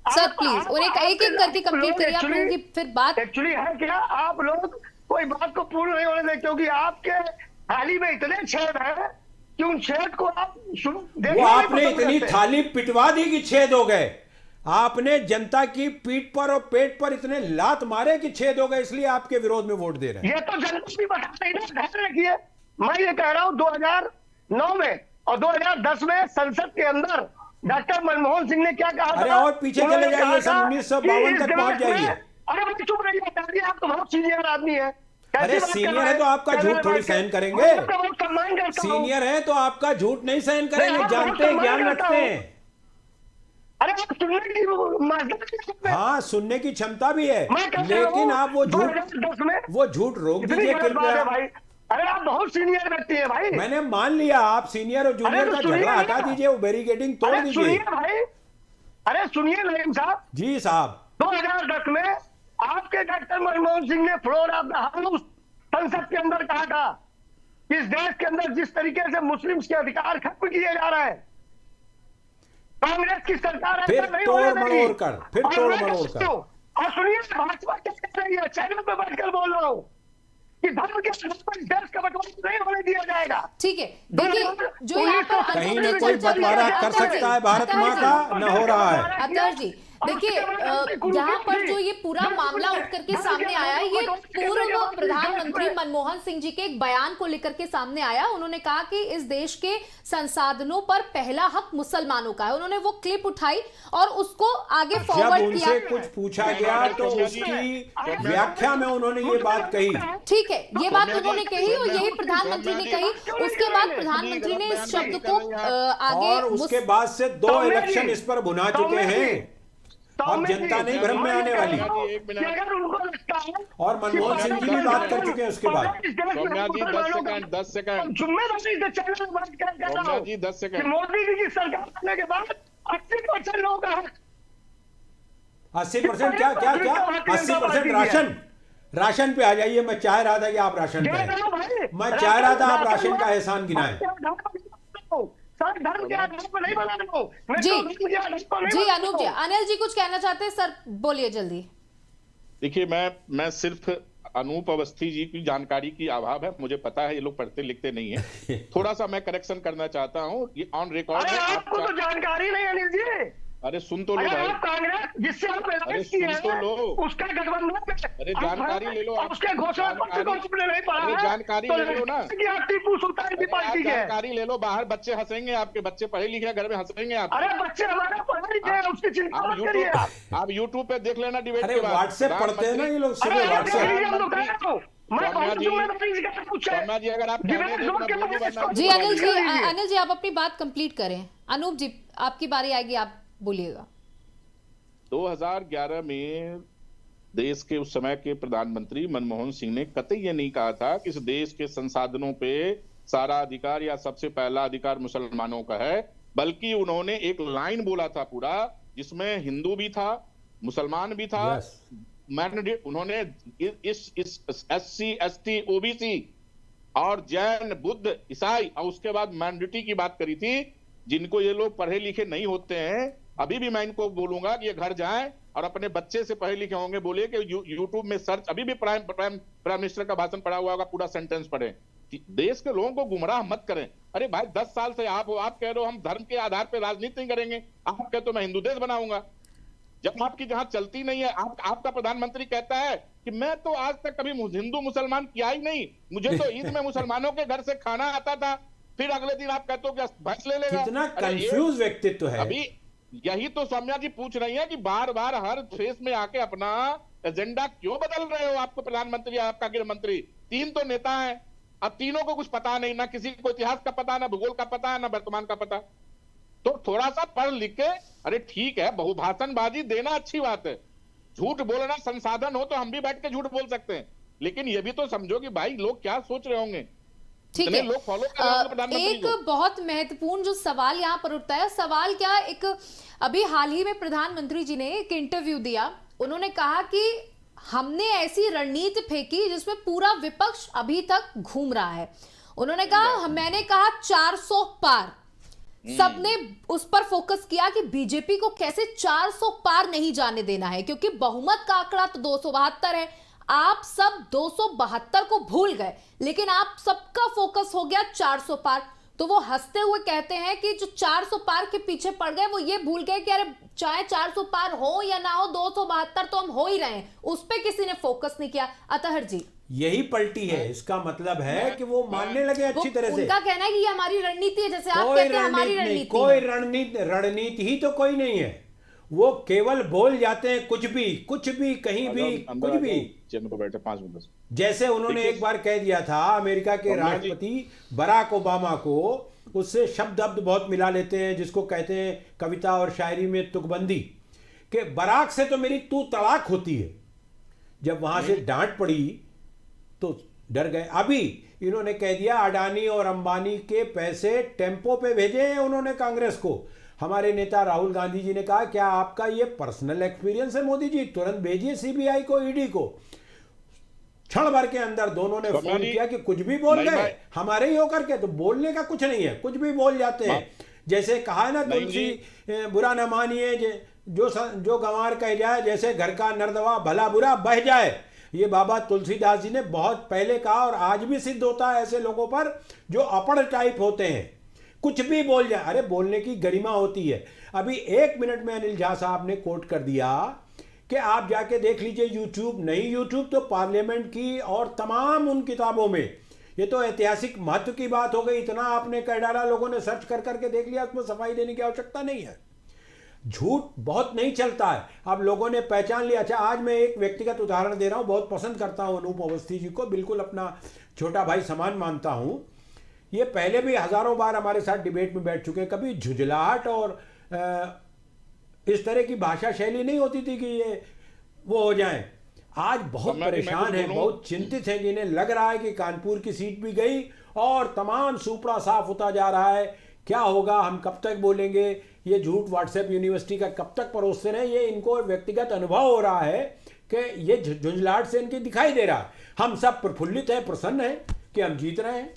सर प्लीज उन्हें एक एक करके कंप्लीट करिए, आप लोगों की फिर बात। एक्चुअली है क्या, आप लोग कोई बात को पूर्ण नहीं होने दें, क्योंकि आपके थाली में इतने छेद हैं कि उन छेद को आप वो आपने इतनी थाली पिटवा दी कि छेद हो गए। आपने जनता की पीठ पर और पेट पर इतने लात मारे कि छेद हो गए, इसलिए आपके विरोध में वोट दे रहे हैं। ये तो जनता भी बता रही है, ध्यान रखिए। मैं ये कह रहा हूं 2009 में और 2010 में संसद के अंदर डॉक्टर मनमोहन सिंह ने क्या कहा? अरे और पीछे चले जाइए, सन 1952 तक पहुंच जाइए। अरे भाई चुप रहिए, आप तो बहुत सीनियर आदमी है। अरे सीनियर है तो आपका झूठ थोड़ी सहन करेंगे। सीनियर है तो आपका झूठ नहीं सहन करेंगे, जानते हैं, ज्ञान रखते हैं। अरे आप सुनने की हाँ, सुनने की क्षमता भी है, लेकिन आप वो झूठ रोक दीजिए कृपया। भाई अरे आप बहुत सीनियर व्यक्ति है भाई। मैंने मान लिया, आप सीनियर और जूनियर का झगड़ा हटा दीजिए, वो बैरिकेडिंग तोड़ दीजिए। भाई अरे सुनिए नईम साहब। जी साहब, 2010 में आपके डॉक्टर मनमोहन सिंह ने फ्लोर ऑफ द हाउस संसद के अंदर कहा था कि इस देश के अंदर जिस तरीके से मुस्लिम्स के अधिकार खत्म किए जा रहे हैं, कांग्रेस की सरकार फिर ऐसा नहीं तोड़ होने देगी। मरोड़ कर, फिर तोड़ मरोड़ कर। और सुनिए भाजपा क्या कह रही है, चैनल पे बैठकर बोल रहा हूँ कि धर्म के आधार पर देश का बंटवारा नहीं होने दिया जाएगा। ठीक है, देखिए जो यहाँ पर कहीं न कोई बंटवारा कर सकता है भारत माँ का, न हो रहा है। अतर जी देखिए, यहाँ पर जो ये पूरा मामला उठ करके सामने आया, ये पूर्व प्रधानमंत्री मनमोहन सिंह जी के एक बयान को लेकर के सामने आया। उन्होंने कहा कि इस देश के संसाधनों पर पहला हक मुसलमानों का है। उन्होंने वो क्लिप उठाई और उसको आगे फॉरवर्ड किया। उनसे कुछ पूछा गया तो उसकी व्याख्या में उन्होंने ये बात कही। ठीक है, ये बात उन्होंने कही और यही प्रधानमंत्री ने कही। उसके बाद प्रधानमंत्री ने इस शब्द को आगे, और उसके बाद से 2 इलेक्शन इस पर भुना चुके हैं। अब जनता नहीं भ्रम में आने वाली। और मनमोहन सिंह जी भी बात कर चुके हैं उसके बाद। सौम्या जी 10 सेकंड जिम्मेदारी से चैनल बात कर रहा हूं। 10 सेकंड। मोदी जी की सरकार बनने के बाद 80% लोगों का हक, 80% क्या क्या क्या 80% राशन पे आ जाइए। मैं चाह रहा था कि आप राशन पे आए। मैं चाह रहा था आप राशन का एहसान गिनाएं। धर्म के आधार पर नहीं बना रहा हूं जी जी। अनूप जी, अनिल जी कुछ कहना चाहते हैं? सर बोलिए जल्दी। देखिए, मैं सिर्फ अनूप अवस्थी जी की जानकारी की अभाव है, मुझे पता है ये लोग पढ़ते लिखते नहीं है। थोड़ा सा मैं करेक्शन करना चाहता हूँ, ये ऑन रिकॉर्ड है। आपको तो जानकारी नहीं अनिल जी। अरे सुन तो लो भाई, कांग्रेस जिससे आप अरे सुन तो लो, उसका गठबंधन, अरे जानकारी ले लो आप, उसके घोषणा पत्र को आपने नहीं पढ़ा है, जानकारी ले लो ना, टीपू सुल्तान की पार्टी है। जानकारी ले लो, बाहर बच्चे हंसेंगे, आपके बच्चे पढ़े लिखे, घर में हंसेंगे आप। अरे बच्चे हमारे पढ़े लिखे हैं, उसकी चिंता मत करिए आप यूट्यूब पे देख लेना डिबेट के बाद। व्हाट्सएप पढ़ते हैं ना ये लोग, सुबह व्हाट्सएप। सौम्या जी अगर आप जी अनिल जी आप अपनी बात कंप्लीट करें। अनूप जी आपकी बारी आएगी, आप बोलिएगा। 2011 में देश के उस समय के प्रधानमंत्री मनमोहन सिंह ने कतई ये नहीं कहा था कि इस देश के संसाधनों पे सारा अधिकार या सबसे पहला अधिकार मुसलमानों का है, बल्कि उन्होंने एक लाइन बोला था पूरा, जिसमें हिंदू भी था, मुसलमान भी था। मैंडेट उन्होंने इस SC ST OBC और जैन बुद्ध ईसाई और उसके बाद मैंडेटी की बात करी थी, जिनको ये लोग पढ़े लिखे नहीं होते हैं। अभी भी मैं इनको बोलूंगा कि ये घर जाएं और अपने बच्चे से पढ़े लिखे होंगे, बोलिए कि यूट्यूब में सर्च, अभी भी प्राइम मिनिस्टर का भाषण पढ़ा हुआ होगा, पूरा सेंटेंस पढ़े। देश के लोगों को गुमराह मत करें। अरे भाई 10 साल से आप कह रहे हो हम धर्म के आधार पर राजनीति नहीं करेंगे, आप कहते हो मैं हिंदू देश बनाऊंगा। जब आपकी जहां चलती नहीं है, आपका प्रधानमंत्री कहता है कि मैं तो आज तक कभी हिंदू मुसलमान किया ही नहीं, मुझे तो ईद में मुसलमानों के घर से खाना आता था, फिर अगले दिन आप कहते हो कि भैंस ले लेगा। कितना कंफ्यूज व्यक्तित्व है। अभी यही तो सौम्या जी पूछ रही है कि बार बार हर फेस में आके अपना एजेंडा क्यों बदल रहे हो? आपको प्रधानमंत्री, आपका गृह मंत्री, 3 तो नेता हैं, अब तीनों को कुछ पता नहीं, ना किसी को इतिहास का पता, ना भूगोल का पता, ना वर्तमान का पता। तो थोड़ा सा पढ़ लिख के, अरे ठीक है बहुभाषणबाजी देना अच्छी बात है, झूठ बोलना संसाधन हो तो हम भी बैठ के झूठ बोल सकते हैं, लेकिन ये भी तो समझो कि भाई लोग क्या सोच रहे होंगे। ठीक है, लोग फॉलो कर रहे होंगे प्रधानमंत्री एक को। बहुत महत्वपूर्ण जो सवाल यहाँ पर उठता है, सवाल क्या, एक अभी हाल ही में प्रधानमंत्री जी ने एक इंटरव्यू दिया, उन्होंने कहा कि हमने ऐसी रणनीति फेंकी जिसमें पूरा विपक्ष अभी तक घूम रहा है। उन्होंने कहा, मैंने कहा 400 पार, सबने उस पर फोकस किया कि बीजेपी को कैसे 400 पार नहीं जाने देना है, क्योंकि बहुमत का आंकड़ा तो 272 है। आप सब 272 को भूल गए, लेकिन आप सबका फोकस हो गया 400 पार। तो वो हंसते हुए कहते हैं कि जो 400 पार के पीछे पड़ गए वो ये भूल गए कि अरे चाहे 400 पार हो या ना हो, 272 तो हम हो ही रहे हैं, उस पर किसी ने फोकस नहीं किया। अतहर जी, यही पलटी है, इसका मतलब है कि वो मानने लगे अच्छी तरह से। उनका कहना है कि ये हमारी रणनीति है, जैसे आप कहते हैं हमारी रणनीति। कोई रणनीति ही तो कोई नहीं है, वो केवल बोल जाते हैं कुछ भी कहीं भी कुछ भी। चेयर बैठे 5 मिनट। जैसे उन्होंने एक बार कह दिया था अमेरिका के राष्ट्रपति बराक ओबामा को, उससे शब्द बहुत मिला लेते हैं, जिसको कहते हैं कविता और शायरी में तुकबंदी, कि बराक से तो मेरी तू तलाक होती है। जब वहां से डांट पड़ी तो डर गए। अभी इन्होंने कह दिया अडानी और अंबानी के पैसे टेम्पो पे भेजे हैं उन्होंने कांग्रेस को। हमारे नेता राहुल गांधी जी ने कहा, क्या आपका ये पर्सनल एक्सपीरियंस है मोदी जी? तुरंत भेजिए सीबीआई को, ईडी को। क्षण भर के अंदर दोनों ने फोन किया कि कुछ भी बोल गए हमारे ही होकर के, तो बोलने का कुछ नहीं है, कुछ भी बोल जाते हैं। जैसे कहा है ना, तुलसी बुरा न मानिए, जो गंवार कह जाए, जैसे घर का नरदवा भला बुरा बह जाए। ये बाबा तुलसीदास जी ने बहुत पहले कहा, और आज भी सिद्ध होता है ऐसे लोगों पर जो अपड़ टाइप होते हैं, कुछ भी बोल जाए। अरे बोलने की गरिमा होती है। अभी 1 मिनट में अनिल झा साहब ने कोट कर दिया कि आप जाके देख लीजिए यूट्यूब, नहीं यूट्यूब तो पार्लियामेंट की और तमाम उन किताबों में, ये तो ऐतिहासिक महत्व की बात हो गई। इतना आपने कह डाला, लोगों ने सर्च कर करके देख लिया, उसमें सफाई देने की आवश्यकता नहीं है। झूठ बहुत नहीं चलता है, अब लोगों ने पहचान लिया। अच्छा, आज मैं एक व्यक्तिगत उदाहरण दे रहा हूँ, बहुत पसंद करता हूँ अनूप अवस्थी जी को, बिल्कुल अपना छोटा भाई समान मानता हूँ। ये पहले भी हजारों बार हमारे साथ डिबेट में बैठ चुके, कभी झुंझलाहट और इस तरह की भाषा शैली नहीं होती थी कि ये वो हो जाए। आज बहुत परेशान है, बहुत चिंतित है, जिन्हें लग रहा है कि कानपुर की सीट भी गई और तमाम सुपड़ा साफ होता जा रहा है। क्या होगा, हम कब तक बोलेंगे, ये झूठ व्हाट्सएप यूनिवर्सिटी का कब तक परोसते रहे। ये इनको व्यक्तिगत अनुभव हो रहा है कि ये झुंझलाहट से इनके दिखाई दे रहा है। हम सब प्रफुल्लित हैं, प्रसन्न हैं कि हम जीत रहे हैं।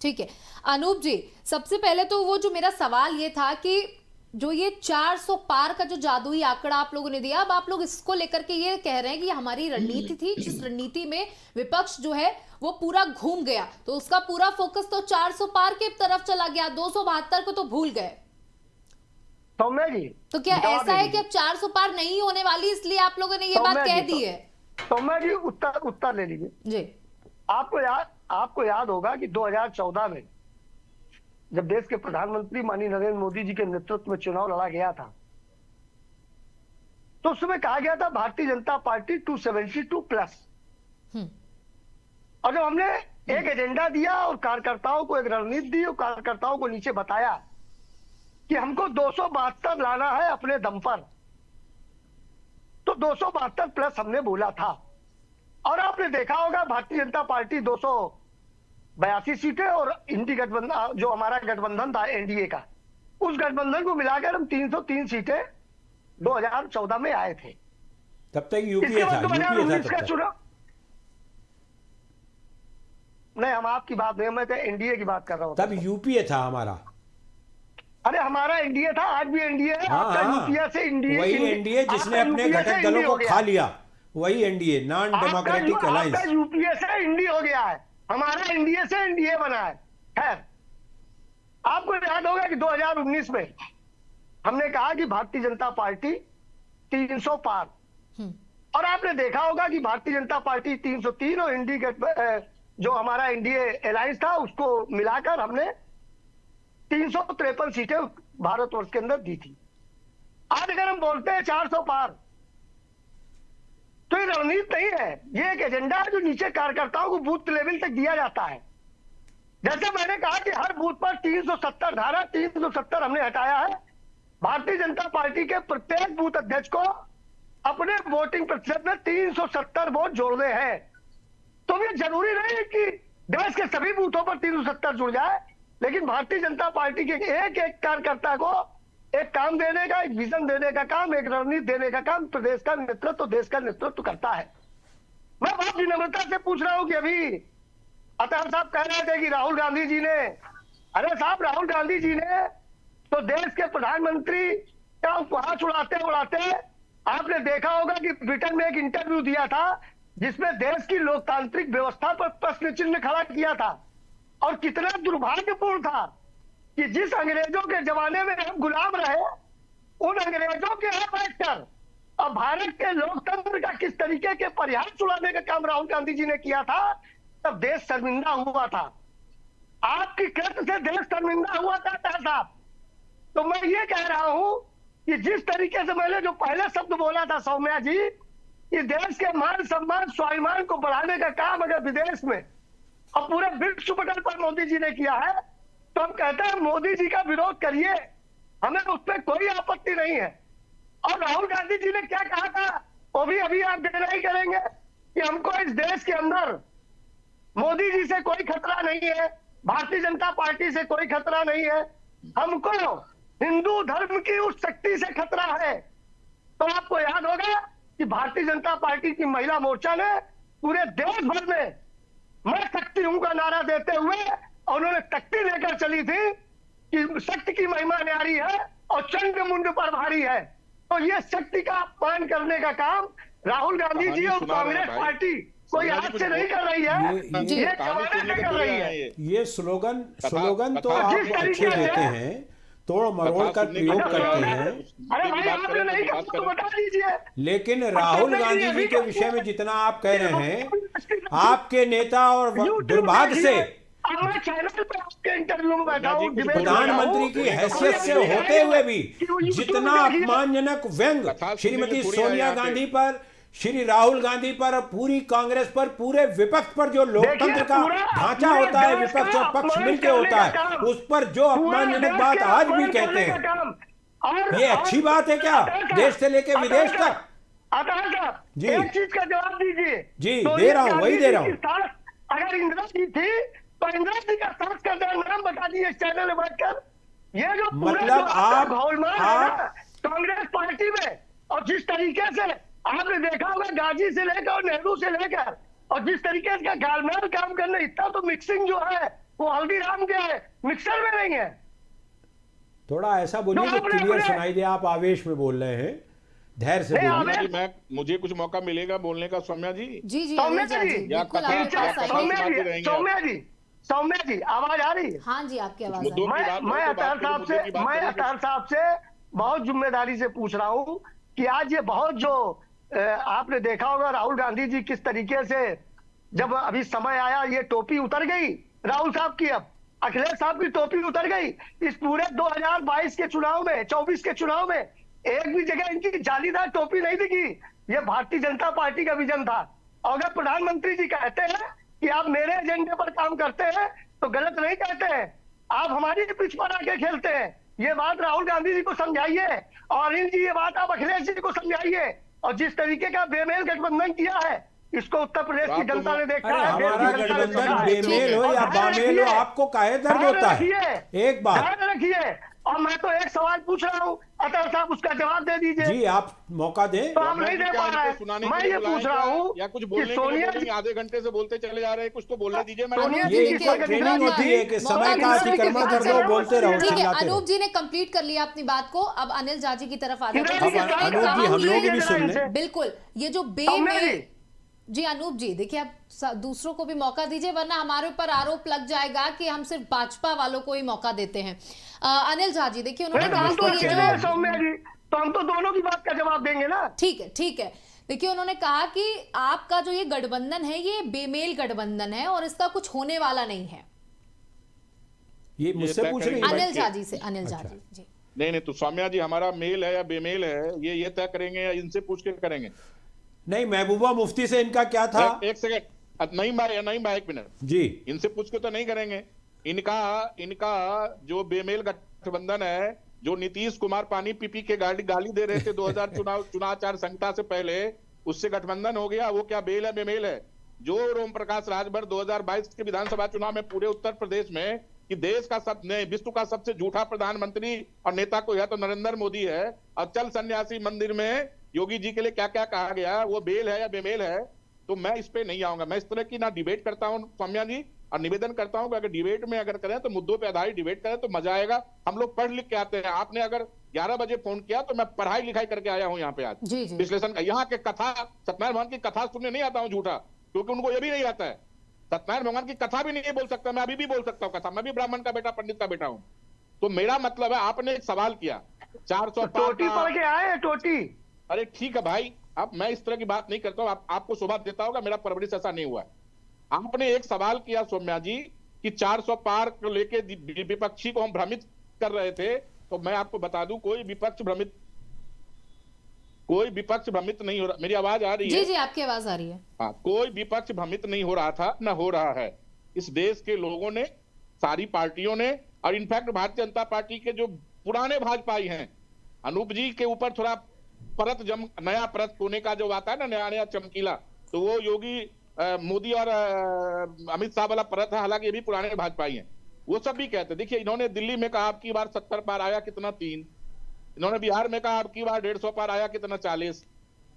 ठीक है अनूप जी, सबसे पहले तो वो जो मेरा सवाल ये था कि जो ये 400 पार का जो जादुई आंकड़ा आप लोगों ने दिया, अब आप लोग इसको लेकर के ये कह रहे हैं कि हमारी रणनीति थी, जिस रणनीति में विपक्ष जो है वो पूरा घूम गया, तो उसका पूरा फोकस तो 400 पार के तरफ चला गया, 272 को तो भूल गए। सौम्या जी, तो क्या ऐसा है कि अब 400 पार नहीं होने वाली, इसलिए आप लोगों ने ये बात कह दी है? सौम्या जी, उत्तर ले लीजिए जी। आपको याद होगा कि 2014 में जब देश के प्रधानमंत्री माननीय नरेंद्र मोदी जी के नेतृत्व में चुनाव लड़ा गया था, तो उस समय कहा गया था भारतीय जनता पार्टी 272 प्लस। और जब हमने एक एजेंडा दिया और कार्यकर्ताओं को एक रणनीति दी और कार्यकर्ताओं को नीचे बताया कि हमको 272 लाना है अपने दम पर, तो 272 प्लस हमने बोला था। और आपने देखा होगा भारतीय जनता पार्टी 282 सीटें और इंडी गठबंधन, जो हमारा गठबंधन था एनडीए का, उस गठबंधन को मिलाकर हम 303 सीटें 2014 में आए थे। तब तक यूपीए था, चुनाव नहीं, हम आपकी बात नहीं, मैं तो एनडीए की बात कर रहा हूँ। तब यूपीए था हमारा। अरे हमारा एनडीए था, आज भी एनडीए है। आपका यूपीए से एनडीए, वही एनडीए जिसने अपने घटक दलों को खा लिया, वही NDA, non democratic alliance. UPA से इंडी हो गया है, हमारा एनडीए से एनडीए बना है। खैर, आपको याद होगा कि 2019 में हमने कहा कि भारतीय जनता पार्टी 300 पार, और आपने देखा होगा कि भारतीय जनता पार्टी 303 और जो हमारा एनडीए अलायंस था उसको मिलाकर हमने 353 सीटें भारतवर्ष के अंदर दी थी। आज अगर हम बोलते हैं 400 पार, तो ये रणनीति नहीं है, ये एक एजेंडा है जो नीचे कार्यकर्ताओं को बूथ लेवल तक दिया जाता है। जैसे मैंने कहा कि हर बूथ पर 370 धारा 370 हमने हटाया है। भारतीय जनता पार्टी के प्रत्येक बूथ अध्यक्ष को अपने वोटिंग प्रतिशत में 370 वोट जोड़ने हैं। तो ये जरूरी नहीं है कि देश के सभी बूथों पर 370 जुड़ जाए, लेकिन भारतीय जनता पार्टी के एक एक कार्यकर्ता को एक काम देने का, एक विजन देने का काम, एक रणनीति देने का काम प्रदेश का नेतृत्व, देश का नेतृत्व करता है। मैं बहुत विनम्रता से पूछ रहा हूं कि अभी अतः साहब कह रहे थे कि राहुल गांधी जी ने, अरे साहब, राहुल गांधी जी ने तो देश के प्रधानमंत्री का उपहास उड़ाते उड़ाते, आपने देखा होगा कि ब्रिटेन में एक इंटरव्यू दिया था जिसमें देश की लोकतांत्रिक व्यवस्था पर प्रश्न चिन्ह खड़ा किया था। और कितना दुर्भाग्यपूर्ण था कि जिस अंग्रेजों के जमाने में हम गुलाम रहे, उन अंग्रेजों के यहाँ बैठकर अब भारत के लोकतंत्र का किस तरीके के परिहास उड़ाने का काम राहुल गांधी जी ने किया था, तब देश शर्मिंदा हुआ था। आपकी कृत्य से देश शर्मिंदा हुआ था साहब। तो मैं ये कह रहा हूं कि जिस तरीके से मैंने जो पहले शब्द बोला था सौम्या जी, कि देश के मान सम्मान स्वाभिमान को बढ़ाने का काम अगर विदेश में और पूरे विश्व पटल पर मोदी जी ने किया है, तो हम कहते हैं मोदी जी का विरोध करिए, हमें उस पर कोई आपत्ति नहीं है। और राहुल गांधी जी ने क्या कहा था वो भी अभी आप देना ही करेंगे कि हमको इस देश के अंदर मोदी जी से कोई खतरा नहीं है, भारतीय जनता पार्टी से कोई खतरा नहीं है, हमको हिंदू धर्म की उस शक्ति से खतरा है। तो आपको याद होगा कि भारतीय जनता पार्टी की महिला मोर्चा ने पूरे देश भर में मैं शक्ति हूं का नारा देते हुए, और उन्होंने तख्ती लेकर चली थी कि शक्ति की महिमा न्यारी है और चंड मुंड पर भारी है। तो ये शक्ति का अपमान करने का काम राहुल गांधी जी और कांग्रेस पार्टी कोई आज से नहीं कर रही है, ये जमाने से कर रही है। ये स्लोगन तो आप अच्छे देते हैं, तोड़ मरोड़ कर प्रयोग करते हैं, अरे भाई आपने नहीं कहा तो बता दीजिए। लेकिन राहुल गांधी जी के विषय में जितना आप कह रहे हैं, आपके नेता और दुर्भाग्य से मैं चैनल पे आपके इंटरव्यू में बैठा हूं, प्रधानमंत्री की हैसियत से होते हुए भी जितना अपमानजनक व्यंग श्रीमती सोनिया गांधी पर, श्री राहुल गांधी पर, पूरी कांग्रेस पर, पूरे विपक्ष पर जो लोकतंत्र का ढांचा होता है, विपक्ष और पक्ष मिलकर होता है, उस पर जो अपमानजनक बात आज भी कहते हैं, ये अच्छी बात है क्या देश से लेकर विदेश तक? जी एक चीज का जवाब दीजिए। जी दे रहा हूँ, वही दे रहा हूँ। अगर इंदिरा जी थी तो इंदिरा जी का साथ का नाम बता दीजिए इस चैनल में बैठकर। ये जो मतलब आप कांग्रेस पार्टी में, और जिस तरीके से आपने देखा होगा गाजी से लेकर और नेहरू से लेकर, और जिस तरीके से गालमेल काम करने, इतना तो मिक्सिंग जो है वो हल्दीराम के मिक्सर में नहीं है। थोड़ा ऐसा बोलिए कि क्लियर सुनाई दे, आप आवेश में बोल रहे हैं, धैर्य से बोलिए। मुझे कुछ मौका मिलेगा बोलने का सौम्या जी। जी जी सौम्या जी, सौम्या जी आवाज आ रही है? हाँ जी आपकी आवाज। मैं अतहर साहब से बहुत जिम्मेदारी से पूछ रहा हूँ कि आज ये बहुत जो आपने देखा होगा राहुल गांधी जी किस तरीके से, जब अभी समय आया ये टोपी उतर गई राहुल साहब की, अब अखिलेश साहब की टोपी उतर गई। इस पूरे 2022 के चुनाव में, 24 के चुनाव में एक भी जगह इनकी जालीदार टोपी नहीं दिखी। ये भारतीय जनता पार्टी का विजन था। और अगर प्रधानमंत्री जी कहते हैं कि आप मेरे एजेंडे पर काम करते हैं तो गलत नहीं कहते हैं, आप हमारी पिच पर आके खेलते हैं। ये बात राहुल गांधी जी को समझाइए, और अनिल जी ये बात आप अखिलेश जी को समझाइए। और जिस तरीके का बेमेल गठबंधन किया है इसको उत्तर प्रदेश की जनता ने देखा है। हमारा गठबंधन बेमेल हो या बामेल हो, आपको काहे दर्द होता है? एक बात रखिए, और मैं तो एक सवाल पूछ रहा हूँ अतः साहब, उसका जवाब दे दीजिए। जी आप मौका दें। तो आप नहीं दे पा रहे हैं। मैं ये पूछ रहा हूँ या कुछ बोलने सोनिया जी आधे घंटे से बोलते चले जा रहे हैं, कुछ तो बोलने दीजिए। ये ट्रेनिंग होती है कि समय का अतिक्रमण कर दो, बोलते रहो। ठीक है, अनूप जी ने कंप्लीट कर लिया अपनी बात को, अब अनिल जाजी की तरफ आ जाते हैं। अनूप जी हम लोग भी सुन लें। बिल्कुल, ये जो जी अनूप जी, देखिए आप दूसरों को भी मौका दीजिए, वरना हमारे ऊपर आरोप लग जाएगा कि हम सिर्फ भाजपा वालों को ही मौका देते हैं। अनिल झा जी, देखिए उन्होंने तो कहा हम तो कि ये अकेले हैं जो सौम्या जी, तो हम तो दोनों की बात का जवाब देंगे ना। ठीक है, ठीक है। देखिए उन्होंने कहा कि आपका जो ये गठबंधन है ये बेमेल गठबंधन है और इसका कुछ होने वाला नहीं है। ये मुझसे तय पूछ रही करेंगे है? अनिल झा जी से, अनिल झा जी जी। नहीं नहीं, तो सौम्या जी हमारा मेल है या बेमेल है ये तय करेंगे या इनसे पूछ के करेंगे? नहीं, महबूबा मुफ्ती से इनका क्या था? एक सेकंड, नहीं भाई एक मिनट जी, इनसे पूछ के तो नहीं करेंगे। इनका जो बेमेल गठबंधन है, जो नीतीश कुमार पानी पी पी के गाली दे रहे थे 2000 चुनाव आचार संहिता से पहले, उससे गठबंधन हो गया। वो क्या बेल है बेमेल है? जो ओम प्रकाश राजभर 2022 के विधानसभा चुनाव में पूरे उत्तर प्रदेश में कि देश का विश्व का सबसे झूठा प्रधानमंत्री और नेता को या तो नरेंद्र मोदी है, और चल सन्यासी मंदिर में योगी जी के लिए क्या क्या कहा गया, वो बेल है या बेमेल है? तो मैं इस पे नहीं आऊंगा। मैं इस तरह की ना डिबेट करता हूं सौम्या जी, और निवेदन करता हूं कि अगर डिबेट में अगर करें तो मुद्दों पे आधारित डिबेट करें तो मजा आएगा। हम लोग पढ़ लिख के आते हैं। आपने अगर 11 बजे फोन किया तो मैं पढ़ाई लिखाई करके आया हूं यहाँ पे आज, जी जी। विश्लेषण का। यहाँ के कथा, सत्यनारायण भगवान की कथा सुनने नहीं आता हूँ झूठा, क्योंकि उनको ये भी नहीं आता है। सत्यनारायण भगवान की कथा भी नहीं बोल सकता, मैं अभी भी बोल सकता हूँ कथा। मैं भी ब्राह्मण का बेटा, पंडित का बेटा हूँ। तो मेरा मतलब है, आपने एक सवाल किया 400 टोटी पढ़ के आए हैं, टोटी। अरे ठीक है भाई, अब मैं इस तरह की बात नहीं करता हूं। आपको शोभा देता होगा, मेरा परवरिश ऐसा नहीं हुआ है। आपने एक सवाल किया सौम्या जी कि 400 पार को लेके विपक्षी को हम भ्रमित कर रहे थे, तो मैं आपको बता दूं कोई विपक्ष भ्रमित नहीं हो रहा। मेरी आवाज आ रही है? जी जी, आपकी आवाज आ रही है। हाँ, कोई विपक्ष भ्रमित नहीं हो रहा था, न हो रहा है। इस देश के लोगों ने, सारी पार्टियों ने, और इनफैक्ट भारतीय जनता पार्टी के जो पुराने भाजपाई हैं, अनूप जी के ऊपर थोड़ा नया परत होने का जो आता है ना, नया चमकीला, तो वो योगी मोदी और अमित शाह वाला परत है। हालांकि ये भी पुराने भाजपाई हैं। वो सब भी कहते हैं। देखिए, इन्होंने दिल्ली में कहा आपकी बार 70 पार आया, कितना 3। इन्होंने बिहार में कहा आपकी बार 150 पार आया, कितना 40।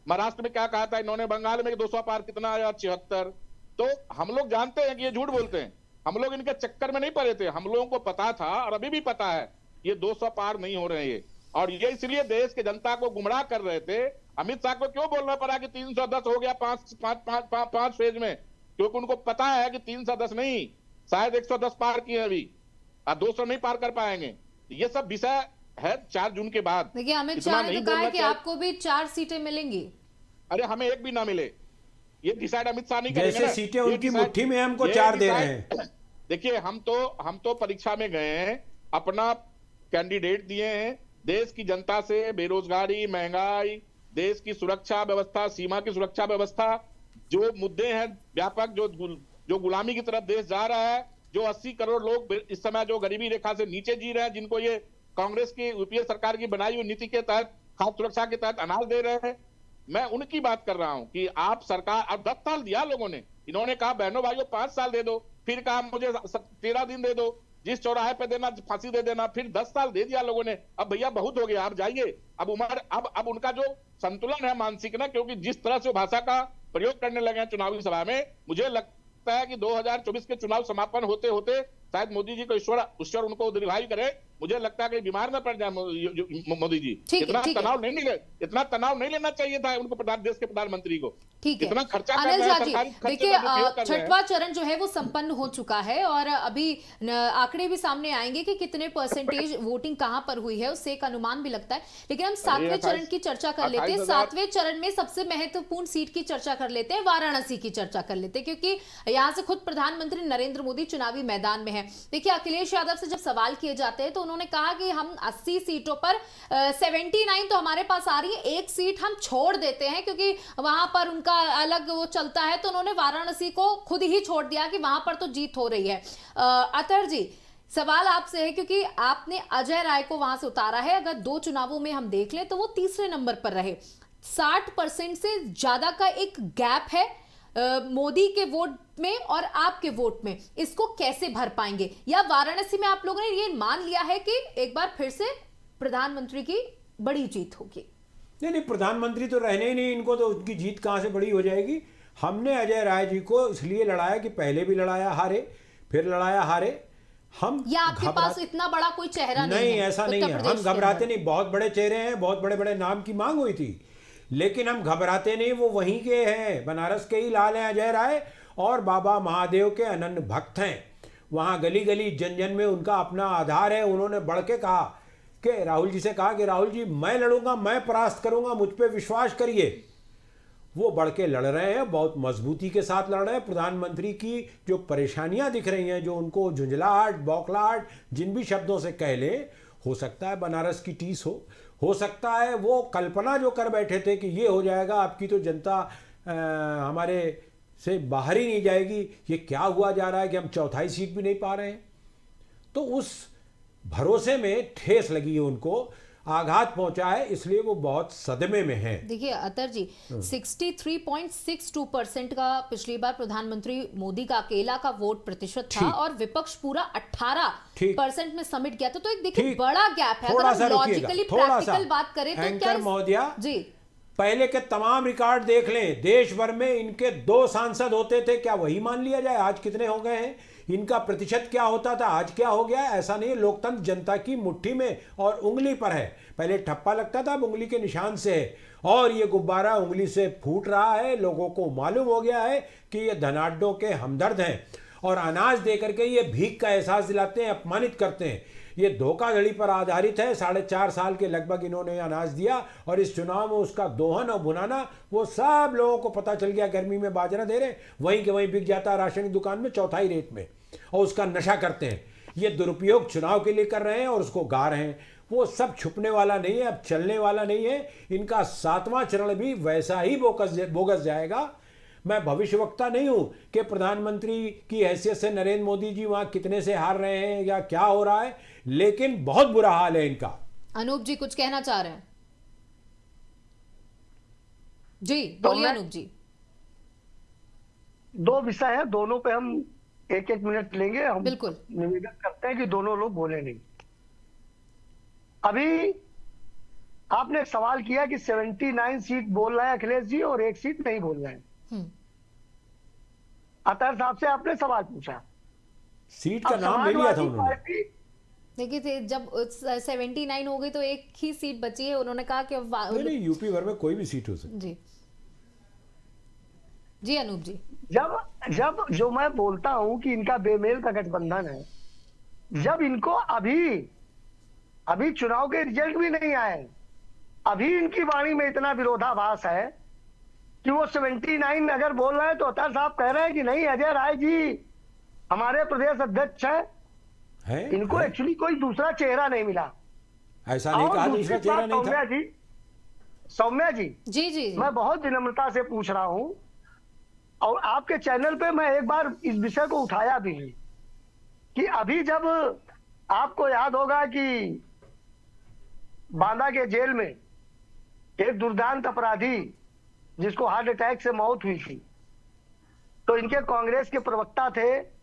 महाराष्ट्र में क्या कहा था इन्होंने, बंगाल में 200 पार कितना आया, 76। तो हम लोग जानते हैं कि ये झूठ बोलते हैं। हम लोग इनके चक्कर में नहीं पड़े थे। हम लोगों को पता था और अभी भी पता है ये 200 पार नहीं हो रहे हैं। और ये इसलिए देश के जनता को गुमराह कर रहे थे। अमित शाह को क्यों बोलना पड़ा कि 310 हो गया 5 फेज में? क्योंकि उनको पता है कि 310 नहीं, शायद 110 पार किए अभी, और 200 नहीं पार कर पाएंगे। ये सब विषय है 4 जून के बाद। देखिए अमित शाह ने तो कहा है कि आपको भी 4 सीटें मिलेंगी। अरे हमें एक भी ना मिले, ये डिसाइड अमित शाह नहीं करेंगे। जैसे सीटें उनकी मुट्ठी में, हमको 4 दे रहे हैं। देखिए, हम तो परीक्षा में गए हैं, अपना कैंडिडेट दिए हैं। देश की जनता से बेरोजगारी, महंगाई, देश की सुरक्षा व्यवस्था, सीमा की सुरक्षा व्यवस्था, जो मुद्दे हैं व्यापक, जो गुलामी की तरफ देश जा रहा है, जो 80 करोड़ लोग इस समय जो गरीबी रेखा से नीचे जी रहे हैं, जिनको ये कांग्रेस की यूपीए सरकार की बनाई हुई नीति के तहत, खाद्य सुरक्षा के तहत अनाज दे रहे हैं। मैं उनकी बात कर रहा हूं कि आप सरकार, अब 10 साल दिया लोगों ने। इन्होंने कहा बहनों भाइयों 5 साल दे दो, फिर कहा मुझे 13 दिन दे दो, जिस चौराहे पे देना फांसी दे देना, फिर 10 साल दे दिया लोगों ने। अब भैया बहुत हो गया, आप जाइए। अब उम्र, अब उनका जो संतुलन है मानसिक ना, क्योंकि जिस तरह से भाषा का प्रयोग करने लगे हैं चुनावी सभा में, मुझे लगता है कि 2024 के चुनाव समापन होते होते शायद मोदी जी को ईश्वर उनको दीर्घायु करे। मुझे लगता है कि बीमार न पड़ जाए मोदी जी। इतना तनाव नहीं लेना चाहिए था उनको, देश के प्रधानमंत्री को। इतना खर्चा अनिल झा जी, देखिए 6वां चरण जो है वो संपन्न हो चुका है और अभी आंकड़े भी सामने आएंगे कि कितने परसेंटेज वोटिंग कहां पर हुई है, उससे एक अनुमान भी लगता है। लेकिन हम 7वें चरण की चर्चा कर लेते हैं। 7वें चरण में सबसे महत्वपूर्ण सीट की चर्चा कर लेते हैं, वाराणसी की चर्चा कर लेते हैं, क्योंकि यहां से खुद प्रधानमंत्री नरेंद्र मोदी चुनावी मैदान में है। देखिए, अखिलेश यादव से जब सवाल किए जाते हैं तो उन्होंने कहा कि हम 80 सीटों पर 79 तो हमारे पास आ रही है, एक सीट हम छोड़ देते हैं क्योंकि वहां पर उनका अलग वो चलता है। तो उन्होंने वाराणसी को खुद ही छोड़ दिया कि वहां पर तो जीत हो रही है। अतर जी, सवाल आपसे है क्योंकि आपने अजय राय को वहां से उतारा है। अगर 2 चुनावों में हम देख लें तो वो तीसरे नंबर पर रहे। 60% से ज्यादा का एक गैप है मोदी के वोट में और आपके वोट में। इसको कैसे भर पाएंगे? या वाराणसी में आप लोगों ने ये मान लिया है कि एक बार फिर से प्रधानमंत्री की बड़ी जीत होगी? नहीं, प्रधानमंत्री तो रहने ही नहीं, इनको तो उनकी जीत कहां से बड़ी हो जाएगी। हमने अजय राय जी को इसलिए लड़ाया कि पहले भी लड़ाया हारे, फिर लड़ाया हारे। हम या आपके पास इतना बड़ा कोई चेहरा नहीं है? ऐसा नहीं है, हम घबराते नहीं। बहुत बड़े चेहरे हैं, बहुत बड़े बड़े नाम की मांग हुई थी, लेकिन हम घबराते नहीं, वो वहीं के हैं, बनारस के ही लाल हैं अजय राय, और बाबा महादेव के अनन्य भक्त हैं। वहाँ गली गली जन जन में उनका अपना आधार है। उन्होंने बढ़ के कहा कि राहुल जी से कहा कि राहुल जी मैं लड़ूंगा, मैं परास्त करूंगा, मुझ पे विश्वास करिए। वो बढ़ के लड़ रहे हैं, बहुत मजबूती के साथ लड़ रहे हैं। प्रधानमंत्री की जो परेशानियां दिख रही हैं, जो उनको झुंझलाहट, बौखलाहट, जिन भी शब्दों से कह ले, हो सकता है बनारस की टीस हो सकता है वो कल्पना जो कर बैठे थे कि ये हो जाएगा, आपकी तो जनता हमारे से बाहर ही नहीं जाएगी, ये क्या हुआ जा रहा है कि हम चौथाई सीट भी नहीं पा रहे हैं। तो उस भरोसे में ठेस लगी है, उनको आघात पहुंचा है, इसलिए वो बहुत सदमे में हैं। देखिए अतर जी, 63.62% का पिछली बार प्रधानमंत्री मोदी का अकेला का वोट प्रतिशत था और विपक्ष पूरा 18% में समिट गया था। तो एक देखिए बड़ा गैप है। अगर हम लॉजिकली प्रैक्टिकल बात करें तो क्या महोदया जी पहले के तमाम रिकॉर्ड देख लें, देश भर में इनके 2 सांसद होते थे, क्या वही मान लिया जाए? आज कितने हो गए हैं? इनका प्रतिशत क्या होता था, आज क्या हो गया? ऐसा नहीं, लोकतंत्र जनता की मुट्ठी में और उंगली पर है। पहले ठप्पा लगता था, अब उंगली के निशान से है, और ये गुब्बारा उंगली से फूट रहा है। लोगों को मालूम हो गया है कि ये धनाढ्यों के हमदर्द हैं, और अनाज दे करके ये भीख का एहसास दिलाते हैं, अपमानित करते हैं। ये धोखाधड़ी पर आधारित है। 4.5 साल के लगभग इन्होंने अनाज दिया, और इस चुनाव में उसका दोहन और भुनाना वो सब लोगों को पता चल गया। गर्मी में बाजरा दे रहे, वहीं के वहीं बिक जाता है राशन की दुकान में चौथाई रेट में, और उसका नशा करते हैं। ये दुरुपयोग चुनाव के लिए कर रहे हैं और उसको गा रहे हैं। वो सब छुपने वाला नहीं है, अब चलने वाला नहीं है। इनका 7वां चरण भी वैसा ही बोगस जाएगा। मैं भविष्यवक्ता नहीं हूं कि प्रधानमंत्री की हैसियत से नरेंद्र मोदी जी वहां कितने से हार रहे हैं या क्या हो रहा है, लेकिन बहुत बुरा हाल है इनका। अनूप जी कुछ कहना चाह रहे हैं? जी बोलिए अनूप जी। 2 विषय है, दोनों पे हम 1-1 मिनट लेंगे। हम बिल्कुल निवेदन करते हैं कि दोनों लोग बोले नहीं। अभी आपने एक सवाल किया कि 79 सीट बोल रहे हैं अखिलेश जी और 1 सीट नहीं बोल रहे हैं। अतः साहब से आपने सवाल पूछा, सीट का नाम ले लिया था उन्होंने। देखिए थे जब 79 हो गई तो 1 ही सीट बची है। उन्होंने कहा कि नहीं, यूपी भर में कोई भी सीट हो सकती। जी जी अनूप जी, जब जो मैं बोलता हूं कि इनका बेमेल का गठबंधन है, जब इनको अभी चुनाव के रिजल्ट भी नहीं आए, अभी इनकी वाणी में इतना विरोधाभास है कि वो 79 अगर बोल रहे हैं तो अतर साहब कह रहे हैं कि नहीं, अजय राय जी हमारे प्रदेश अध्यक्ष है। इनको एक्चुअली कोई दूसरा चेहरा नहीं मिला। ऐसा नहीं कहा, दूसरा चेहरा नहीं था। सौम्या जी जी जी मैं बहुत विनम्रता से पूछ रहा हूं, और आपके चैनल पे मैं एक बार इस विषय को उठाया भी है कि अभी जब आपको याद होगा कि बांदा के जेल में एक दुर्दांत अपराधी जिसको हार्ट अटैक से मौत हुई थी, तो इनके कांग्रेस के प्रवक्ता थे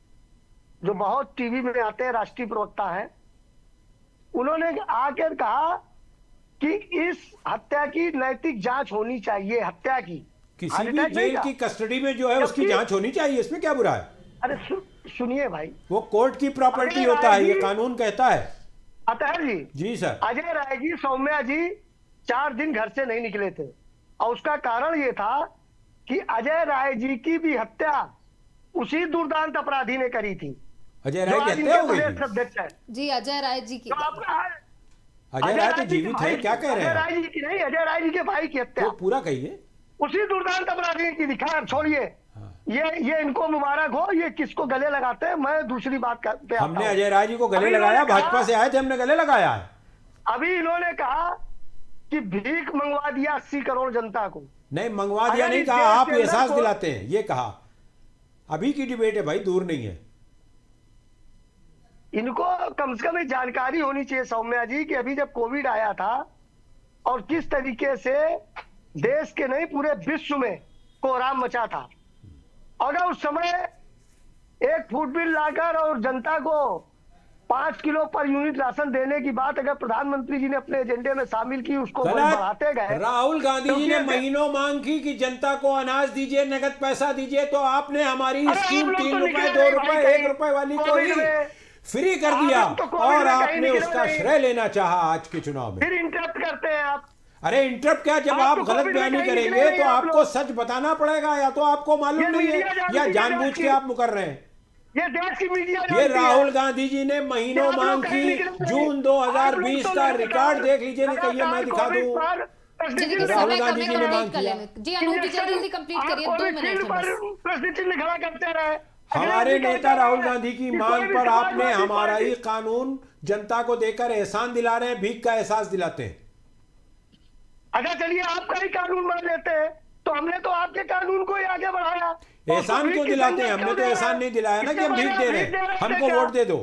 जो बहुत टीवी में आते हैं, राष्ट्रीय प्रवक्ता हैं, उन्होंने आकर कहा कि इस हत्या की नैतिक जांच होनी चाहिए। हत्या की किसी भी जेल की कस्टडी में जो है उसकी जांच होनी चाहिए, इसमें क्या बुरा है? अरे सुनिए भाई, वो कोर्ट की प्रॉपर्टी होता है, ये कानून कहता है। अतः जी सर, अजय राय जी, सौम्या जी 4 दिन घर से नहीं निकले थे, और उसका कारण ये था कि अजय राय जी की भी हत्या उसी दुर्दांत अपराधी ने करी थी। अजय राय की हत्या हो गई थी जी, अजय राय जी की। अजय राय तो जीवित है, क्या कह रहे हैं? अजय राय जी की नहीं, अजय राय जी के भाई की हत्या। तो पूरा कहिए। उसी दुर्दांत अपराधी की दिखा, छोड़िए। ये इनको मुबारक हो, ये किसको गले लगाते हैं। मैं दूसरी बात पे आता हूं। हमने अजय राय जी को गले लगाया, भाजपा से आए थे, हमने गले लगाया है। अभी इन्होंने कहा कि भीख मंगवा दिया 80 करोड़ जनता को। नहीं मंगवा दिया नहीं कहा, आप एहसास दिलाते हैं, ये कहा। अभी की डिबेट है भाई, दूर नहीं है। इनको कम से कम जानकारी होनी चाहिए सौम्या जी कि अभी जब कोविड आया था और किस तरीके से देश के नहीं पूरे विश्व में कोहराम मचा था, अगर उस समय 1 फूड बिल लाकर और जनता को 5 किलो पर यूनिट राशन देने की बात अगर प्रधानमंत्री जी ने अपने एजेंडे में शामिल की, उसको बढ़ाते गए। राहुल गांधी जी ने महीनों मांग की कि जनता को अनाज दीजिए, नगद पैसा दीजिए, तो आपने हमारी स्कीम 3 रुपए, 2 रुपए, 1 रुपए वाली को ही फ्री कर दिया, और आपने उसका श्रेय लेना चाहा आज के चुनाव में। फिर इंटरप्ट करते हैं आप। अरे इंटरप्ट क्या, जब आप गलत बयानी करेंगे तो आपको सच बताना पड़ेगा, या तो आपको मालूम नहीं है या जानबूझ के आप मुकर रहे हैं। ये देश की मीडिया ये राहुल गांधी जी ने महीनों मांग की, जून 2020 का रिकॉर्ड देख लीजिए, नहीं कहिए मैं दिखा दूं। राहुल गांधी जी ने मांग किया। जी अनूप जी जल्दी कंप्लीट करिए, 2 मिनट है बस। प्रश्न चिन्ह खड़ा करते रहे। हमारे नेता राहुल गांधी की मांग पर आपने हमारा ही कानून जनता को देकर एहसान दिला रहे हैं, भीख का एहसास दिलाते हैं। अच्छा चलिए आपका ही कानून मान लेते हैं, तो हमने तो आपके कानून को ही आगे बढ़ाया। एहसान क्यों दिलाते हैं? हमने तो एहसान नहीं दिलाया ना कि हम भीख दे रहे हैं, हमको वोट दे दो।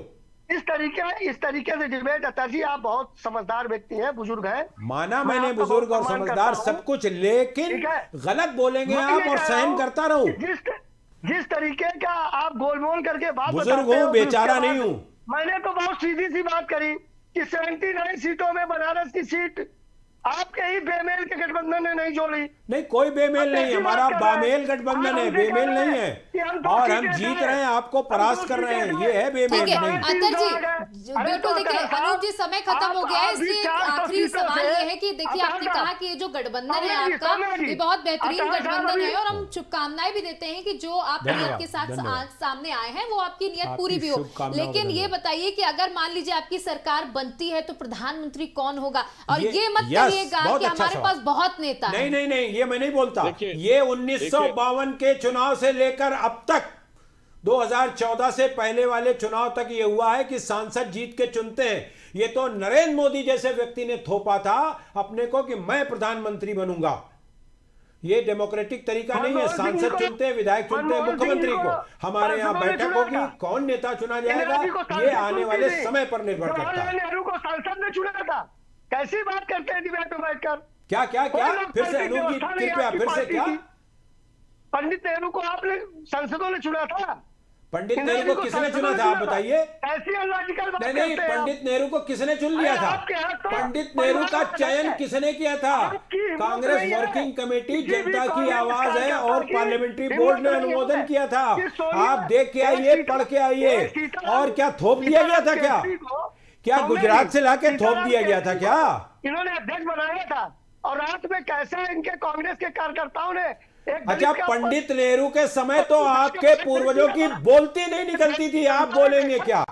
इस तरीके से डिबेट, अतर जी आप बहुत समझदार व्यक्ति हैं, बुजुर्ग हैं। माना मैंने बुजुर्ग और समझदार सब कुछ, लेकिन गलत बोलेंगे आप और सहन करता रहूं। जिस तरीके का आप गोलमोल करके बात बुजुर्ग हूं, बेचारा नहीं हूं। मैंने तो बहुत सीधी सी बात करी कि 79 सीटों में बनारस की सीट आपके ही बेमेल के गठबंधन ने नहीं जोड़ी। नहीं, कोई बेमेल नहीं, हमारा बामेल गठबंधन है, बेमेल नहीं है, और हम जीत रहे हैं, आपको परास्त कर रहे हैं, ये है बेमेल नहीं। अतर जी बिल्कुल, देखिए अनूप जी समय खत्म हो गया है, इसलिए आखिरी सवाल ये है कि देखिए आपने कहा कि ये जो गठबंधन है आपका, ये बहुत बेहतरीन गठबंधन है, और हम शुभकामनाएं भी देते हैं कि जो आप नियत के साथ सामने आए हैं वो आपकी नियत पूरी भी हो। लेकिन ये बताइए कि अगर मान लीजिए आपकी सरकार बनती है तो प्रधानमंत्री कौन होगा? और ये मत कहिएगा कि हमारे पास बहुत नेता नहीं नहीं नहीं, ये मैं नहीं बोलता। ये 1952 के चुनाव से लेकर अब तक 2014 से पहले वाले चुनाव तक ये हुआ है कि सांसद जीत के चुनते हैं। ये तो नरेंद्र मोदी जैसे व्यक्ति ने थोपा था अपने को कि मैं प्रधानमंत्री बनूंगा। ये डेमोक्रेटिक तरीका नहीं है, सांसद चुनते हैं, विधायक चुनते हैं, मुख्यमंत्री को। हमारे यहाँ बैठक होगी, कौन नेता चुना जाएगा ये आने वाले समय पर निर्भर करता है। नेहरू को सांसद ने चुना था, कैसी बात करते हैं डिबेट में बैठकर? क्या क्या क्या फिर से अनूप जी कृपया, फिर से क्या? पंडित नेहरू को आपने संसदों ने चुना था? पंडित नेहरू को किसने चुना था आप बताइए? ऐसी अनलॉजिकल बात नहीं, करते हैं पंडित नेहरू को किसने चुन लिया था? पंडित नेहरू का चयन किसने किया था? कांग्रेस वर्किंग कमेटी जनता की आवाज है और पार्लियामेंट्री बोर्ड ने अनुमोदन किया था। आप देख के आइए, पढ़ के आइए। और क्या थोप दिया गया था? क्या गुजरात से लाके थोप दिया गया था क्या? इन्होंने अध्यक्ष बनाया था, और रात में कैसे इनके कांग्रेस के कार्यकर्ताओं ने अच्छा, पंडित नेहरू के समय तो आपके पूर्वजों की बोलती नहीं निकलती थी, आप बोलेंगे क्या?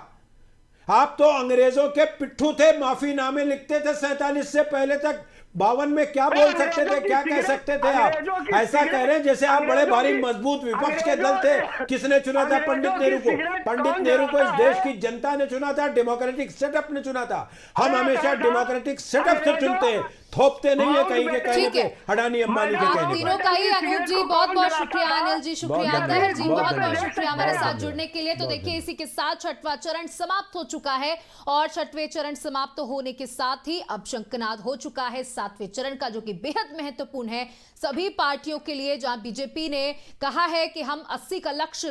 आप तो अंग्रेजों के पिट्ठू थे, माफीनामे लिखते थे 47 से पहले तक। 52 में क्या बोल सकते थे, क्या कह सकते थे आप? ऐसा कह रहे हैं जैसे आप बड़े भारी मजबूत विपक्ष के दल थे। किसने चुना था पंडित नेहरू को? पंडित नेहरू को इस देश की जनता ने चुना था, डेमोक्रेटिक सेटअप ने चुना था। हम हमेशा डेमोक्रेटिक सेटअप से चुनते हैं, थोपते नहीं है कहीं के कहने पे, अडानी अंबानी के कहने पे। तीनों का ही अनूप जी बहुत बहुत शुक्रिया, अनिल जी शुक्रिया, तहर जी बहुत बहुत शुक्रिया हमारे साथ जुड़ने के लिए। तो देखिए इसी के साथ छठवां चरण समाप्त हो चुका है, और छठवें चरण समाप्त होने के साथ ही अब शंखनाद हो चुका है 7वें चरण का, जो कि बेहद महत्वपूर्ण है सभी पार्टियों के लिए। जहां बीजेपी ने कहा है कि हम 80 का लक्ष्य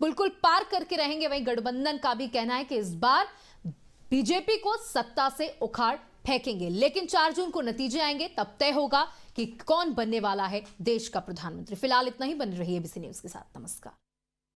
बिल्कुल पार करके रहेंगे, वहीं गठबंधन का भी कहना है कि इस बार बीजेपी को सत्ता से उखाड़ फेंकेंगे। लेकिन 4 जून को नतीजे आएंगे, तब तय होगा कि कौन बनने वाला है देश का प्रधानमंत्री। फिलहाल इतना ही, बने रहिए एबीसी न्यूज के साथ। नमस्कार।